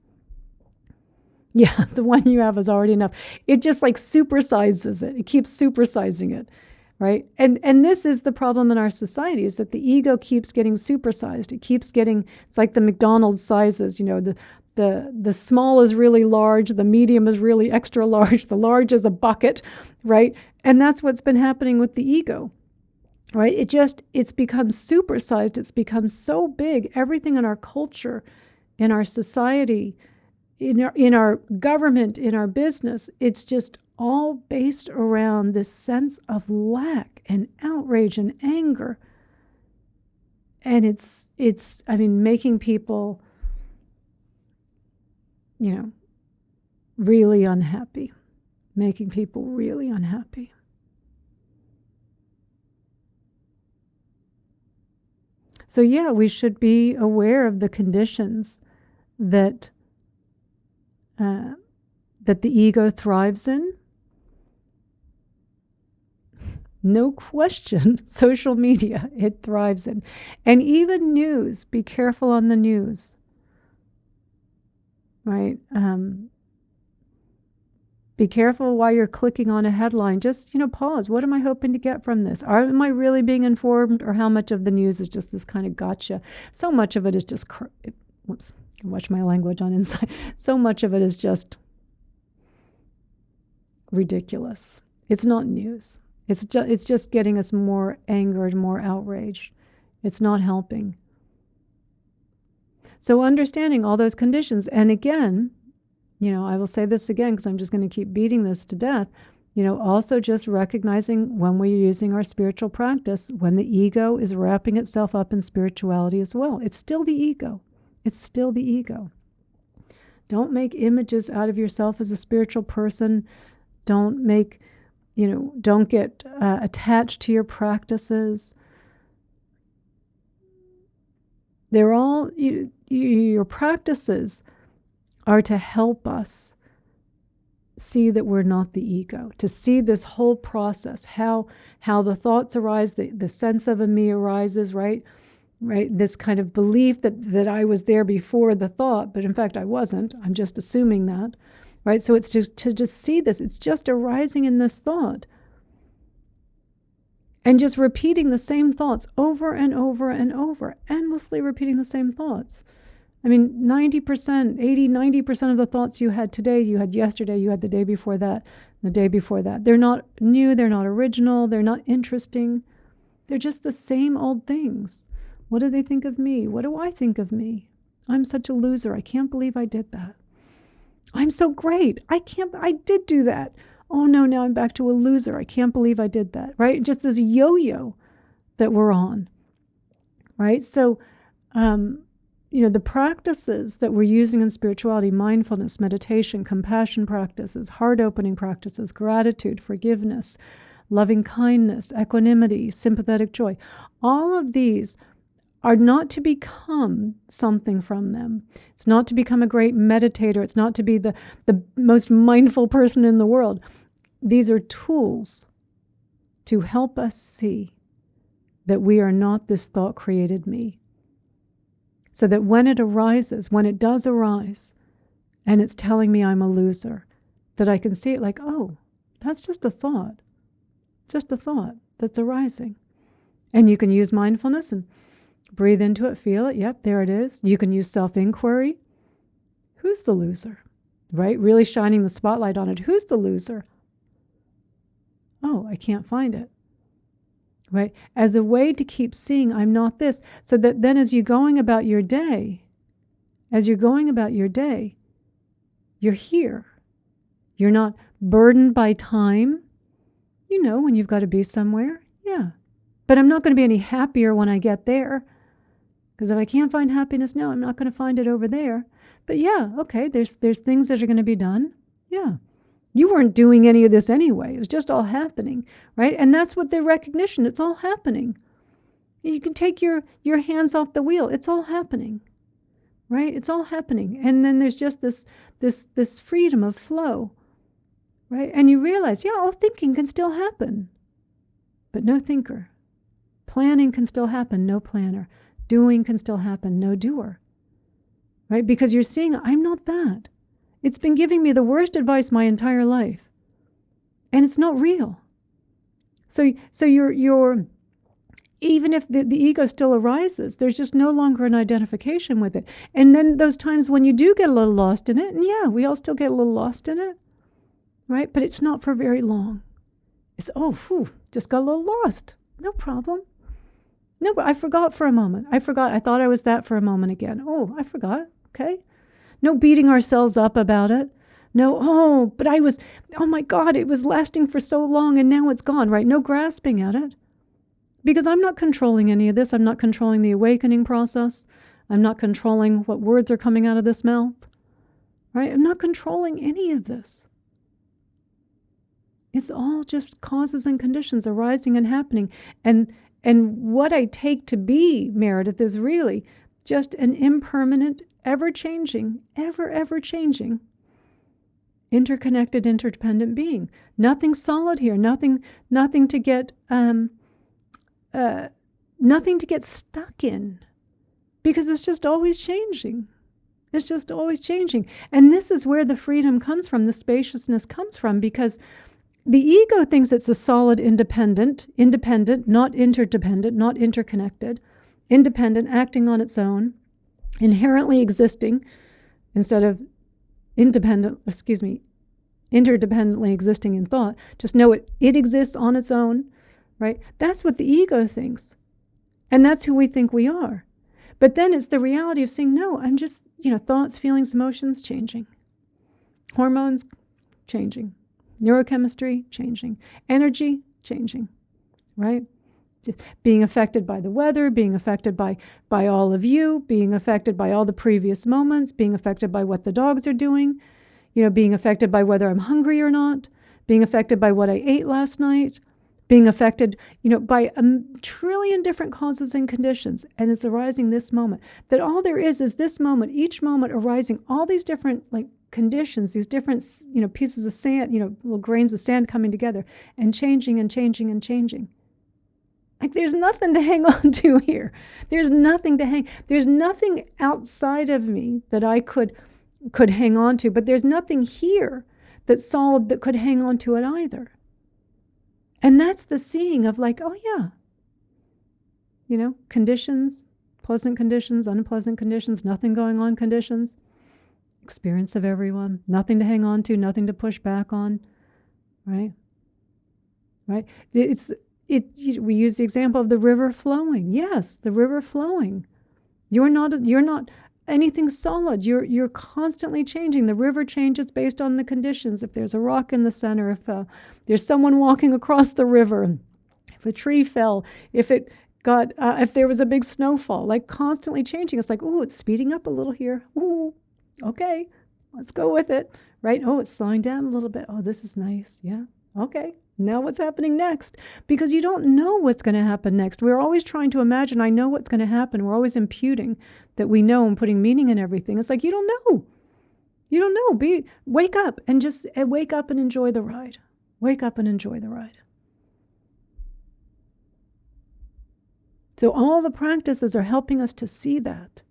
Yeah, the one you have is already enough. It just like supersizes it. It keeps supersizing it, right? And this is the problem in our society, is that the ego keeps getting supersized. It keeps getting, it's like the McDonald's sizes, the small is really large, the medium is really extra large, the large is a bucket, right? And that's what's been happening with the ego, right? It's become supersized. It's become so big. Everything in our culture, in our society, in our government, in our business, it's just all based around this sense of lack and outrage and anger. And it's making people, really unhappy, making people really unhappy. So yeah, we should be aware of the conditions that the ego thrives in. No question, social media, it thrives in. And even news, be careful on the news, right? Be careful while you're clicking on a headline. Just, pause. What am I hoping to get from this? Am I really being informed, or how much of the news is just this kind of gotcha? So much of it is just, whoops, watch my language on inside. So much of it is just ridiculous. It's not news. It's just getting us more angered, more outraged. It's not helping. So understanding all those conditions, and again, I will say this again because I'm just going to keep beating this to death, also just recognizing when we're using our spiritual practice, when the ego is wrapping itself up in spirituality as well. It's still the ego. It's still the ego. Don't make images out of yourself as a spiritual person. Don't get attached to your practices. They're all, your practices are to help us see that we're not the ego, to see this whole process, how the thoughts arise, the sense of a me arises, right? This kind of belief that I was there before the thought, but in fact I wasn't. I'm just assuming that, right? So it's to just see this. It's just arising in this thought. And just repeating the same thoughts over and over and over, endlessly repeating the same thoughts I mean, 90%, 80, 90% of the thoughts you had today, you had yesterday, you had the day before that, the day before that. They're not new, they're not original, they're not interesting. They're just the same old things. What do they think of me? What do I think of me? I'm such a loser. I can't believe I did that. I'm so great. I did do that. Oh no, now I'm back to a loser. I can't believe I did that, right? Just this yo-yo that we're on, right? So, the practices that we're using in spirituality, mindfulness, meditation, compassion practices, heart-opening practices, gratitude, forgiveness, loving kindness, equanimity, sympathetic joy, all of these are not to become something from them. It's not to become a great meditator. It's not to be the most mindful person in the world. These are tools to help us see that we are not this thought-created me. So that when it arises, when it does arise, and it's telling me I'm a loser, that I can see it like, oh, that's just a thought. Just a thought that's arising. And you can use mindfulness and breathe into it, feel it. Yep, there it is. You can use self-inquiry. Who's the loser? Right? Really shining the spotlight on it. Who's the loser? Oh, I can't find it. Right? As a way to keep seeing I'm not this. So that then as you're going about your day, you're here. You're not burdened by time. You know when you've got to be somewhere. Yeah. But I'm not going to be any happier when I get there. Because if I can't find happiness now, I'm not going to find it over there. But yeah, okay, there's things that are going to be done. Yeah. You weren't doing any of this anyway. It was just all happening, right? And that's what the recognition, it's all happening. You can take your hands off the wheel. It's all happening, right? It's all happening. And then there's just this freedom of flow, right? And you realize, yeah, all thinking can still happen, but no thinker. Planning can still happen, no planner. Doing can still happen, no doer, right? Because you're seeing, I'm not that. It's been giving me the worst advice my entire life, and it's not real. So you're even if the ego still arises, there's just no longer an identification with it. And then those times when you do get a little lost in it, and yeah, we all still get a little lost in it, right? But it's not for very long. It's, just got a little lost. No problem. No, but I forgot for a moment. I thought I was that for a moment again. Oh, I forgot. Okay. No beating ourselves up about it. No, but oh my God, it was lasting for so long and now it's gone, right? No grasping at it. Because I'm not controlling any of this. I'm not controlling the awakening process. I'm not controlling what words are coming out of this mouth, right? I'm not controlling any of this. It's all just causes and conditions arising and happening. And what I take to be, Meredith, is really just an impermanent, ever-changing, ever-changing, interconnected, interdependent being. Nothing solid here. Nothing to get stuck in, because it's just always changing. It's just always changing, and this is where the freedom comes from. The spaciousness comes from, because the ego thinks it's a solid, independent, not interdependent, not interconnected, independent, acting on its own, inherently existing instead of interdependently existing in thought. Just know it exists on its own, right? That's what the ego thinks. And that's who we think we are. But then it's the reality of saying, no, I'm just, thoughts, feelings, emotions changing. Hormones changing. Neurochemistry changing. Energy changing, right? Being affected by the weather, being affected by all of you, being affected by all the previous moments, being affected by what the dogs are doing, being affected by whether I'm hungry or not, being affected by what I ate last night, being affected, by a trillion different causes and conditions. And it's arising this moment. That all there is this moment, each moment arising, all these different conditions, these different, pieces of sand, little grains of sand coming together and changing and changing and changing. There's nothing to hang on to here. There's nothing outside of me that I could hang on to, but there's nothing here that's solid that could hang on to it either. And that's the seeing of oh yeah, conditions, pleasant conditions, unpleasant conditions, nothing going on conditions, experience of everyone, nothing to hang on to, nothing to push back on, right? Right? We use the example of the river flowing. Yes, the river flowing. You're not anything solid. You're constantly changing. The river changes based on the conditions. If there's a rock in the center, if there's someone walking across the river, if a tree fell, if there was a big snowfall, like constantly changing. It's like, oh, it's speeding up a little here. Ooh, okay, let's go with it, right? Oh, it's slowing down a little bit. Oh, this is nice. Yeah, okay. Now what's happening next? Because you don't know what's going to happen next. We're always trying to imagine, I know what's going to happen. We're always imputing that we know and putting meaning in everything. It's like, you don't know. You don't know. Wake up and enjoy the ride. Wake up and enjoy the ride. So all the practices are helping us to see that.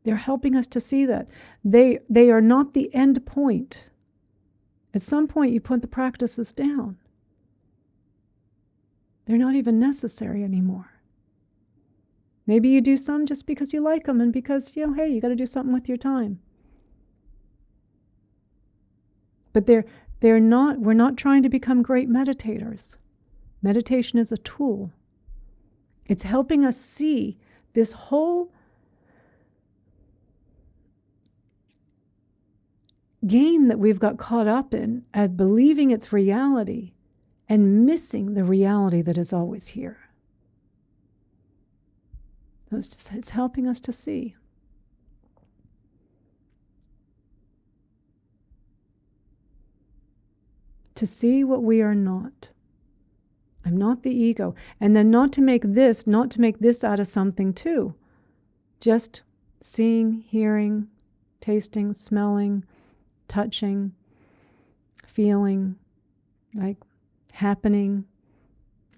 They're helping us to see that. They are not the end point. At some point, you put the practices down. They're not even necessary anymore. Maybe you do some just because you like them and because, hey, you got to do something with your time. But we're not trying to become great meditators. Meditation is a tool. It's helping us see this whole game that we've got caught up in at believing it's reality and missing the reality that is always here. So it's helping us to see. To see what we are not. I'm not the ego. And then not to make this out of something too. Just seeing, hearing, tasting, smelling, touching, feeling, like happening,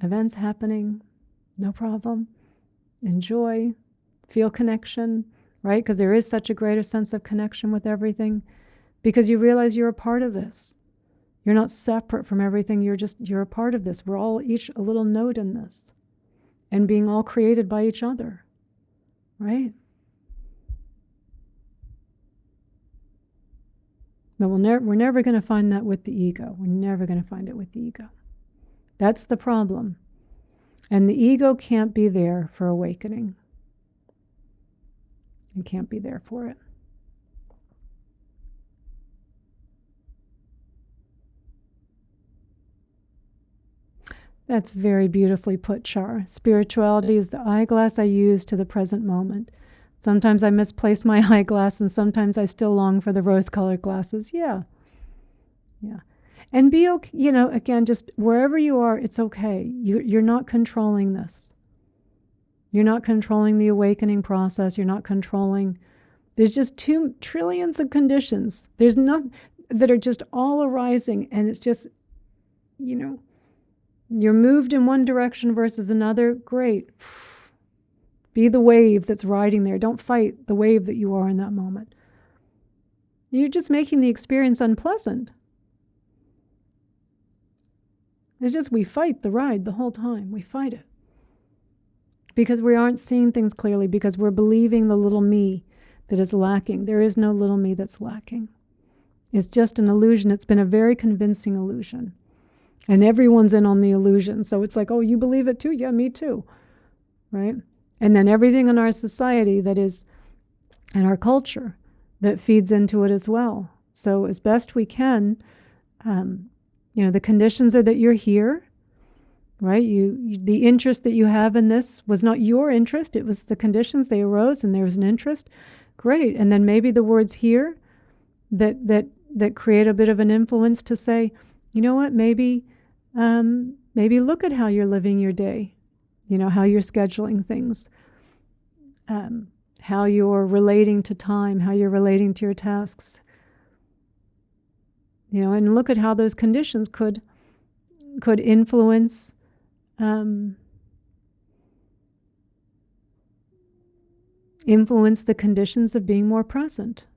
events happening, no problem. Enjoy, feel connection, right? Because there is such a greater sense of connection with everything because you realize you're a part of this. You're not separate from everything. You're a part of this. We're all each a little node in this and being all created by each other, right? But we're never going to find that with the ego. We're never going to find it with the ego. That's the problem. And the ego can't be there for awakening. It can't be there for it. That's very beautifully put, Char. Spirituality is the eyeglass I use to the present moment. Sometimes I misplace my eyeglass, and sometimes I still long for the rose-colored glasses. Yeah. And be okay, again, just wherever you are, it's okay. You're not controlling this. You're not controlling the awakening process. You're not controlling. There's just 2 trillions of conditions. There's none that are just all arising, and it's just, you're moved in one direction versus another. Great. Be the wave that's riding there. Don't fight the wave that you are in that moment. You're just making the experience unpleasant. It's just we fight the ride the whole time. We fight it. Because we aren't seeing things clearly, because we're believing the little me that is lacking. There is no little me that's lacking. It's just an illusion. It's been a very convincing illusion. And everyone's in on the illusion. So it's like, oh, you believe it too? Yeah, me too. Right? And then everything in our society that is, and our culture, that feeds into it as well. So as best we can, the conditions are that you're here, right? The interest that you have in this was not your interest. It was the conditions. They arose and there was an interest. Great. And then maybe the words here that create a bit of an influence to say, you know what, maybe look at how you're living your day. How you're scheduling things, how you're relating to time, how you're relating to your tasks, and look at how those conditions could influence the conditions of being more present.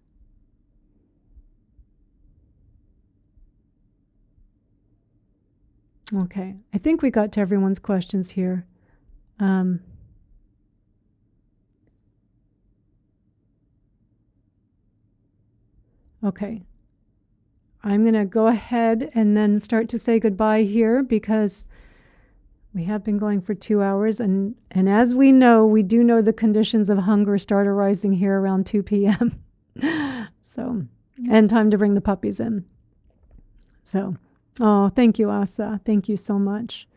Okay, I think we got to everyone's questions here. Okay. I'm going to go ahead and then start to say goodbye here because we have been going for 2 hours. And as we know, we do know the conditions of hunger start arising here around 2 p.m. So, and time to bring the puppies in. So, oh, thank you, Asa. Thank you so much.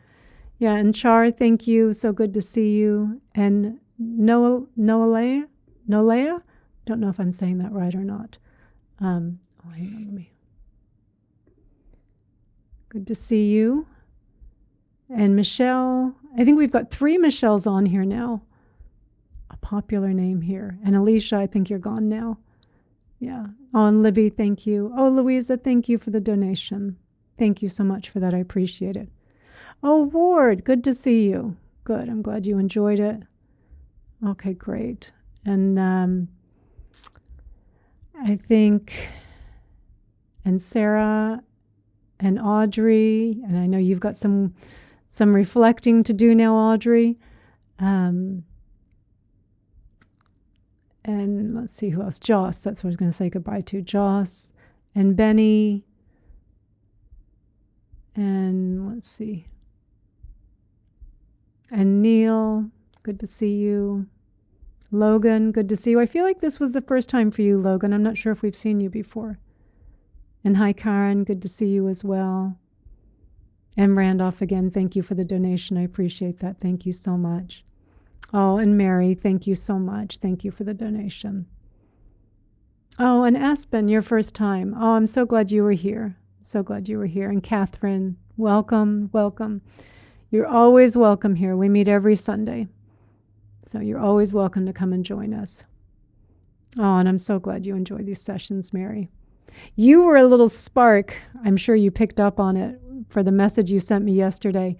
Yeah, and Char, thank you. So good to see you. And Nolea? Don't know if I'm saying that right or not. Hang on, let me. Good to see you. And Michelle, I think we've got 3 Michelles on here now. A popular name here. And Alicia, I think you're gone now. Yeah. Oh, and Libby, thank you. Oh, Louisa, thank you for the donation. Thank you so much for that. I appreciate it. Oh, Ward, good to see you. Good. I'm glad you enjoyed it. Okay, great. And I think, and Sarah and Audrey, and I know you've got some reflecting to do now, Audrey. And let's see who else. Joss, that's what I was going to say goodbye to. Joss and Benny. And let's see. And Neil, good to see you. Logan, good to see you. I feel like this was the first time for you, Logan. I'm not sure if we've seen you before. And hi, Karen, good to see you as well. And Randolph, again, thank you for the donation. I appreciate that. Thank you so much. Oh, and Mary, thank you so much. Thank you for the donation. Oh, and Aspen, your first time. Oh, I'm so glad you were here. So glad you were here. And Catherine, welcome, welcome. You're always welcome here. We meet every Sunday. So you're always welcome to come and join us. Oh, and I'm so glad you enjoy these sessions, Mary. You were a little spark. I'm sure you picked up on it for the message you sent me yesterday,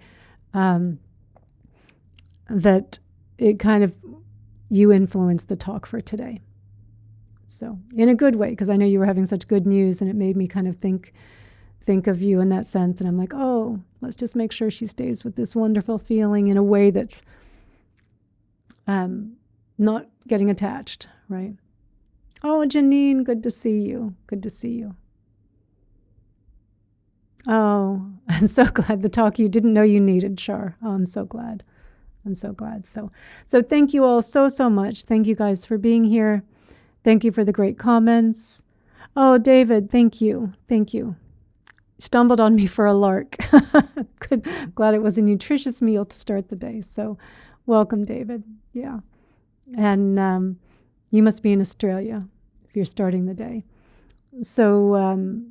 that it kind of, you influenced the talk for today. So in a good way, because I know you were having such good news and it made me kind of think of you in that sense. And I'm like, oh, let's just make sure she stays with this wonderful feeling in a way that's not getting attached, right? Oh, Janine, good to see you. Good to see you. Oh, I'm so glad the talk you didn't know you needed, Char. Oh, I'm so glad. I'm so glad. So thank you all so much. Thank you guys for being here. Thank you for the great comments. Oh, David, thank you. Thank you. Stumbled on me for a lark. Good. Glad it was a nutritious meal to start the day. So welcome, David. Yeah. And you must be in Australia if you're starting the day. So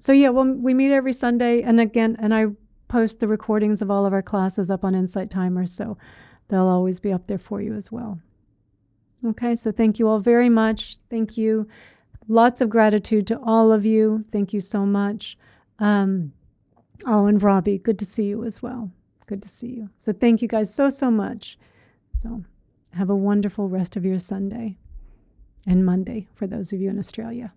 yeah, well, we meet every Sunday. And again, and I post the recordings of all of our classes up on Insight Timer. So they'll always be up there for you as well. Okay, so thank you all very much. Thank you. Lots of gratitude to all of you. Thank you so much. Oh, and Robbie, good to see you as well. Good to see you. So thank you guys so much. So have a wonderful rest of your Sunday and Monday for those of you in Australia.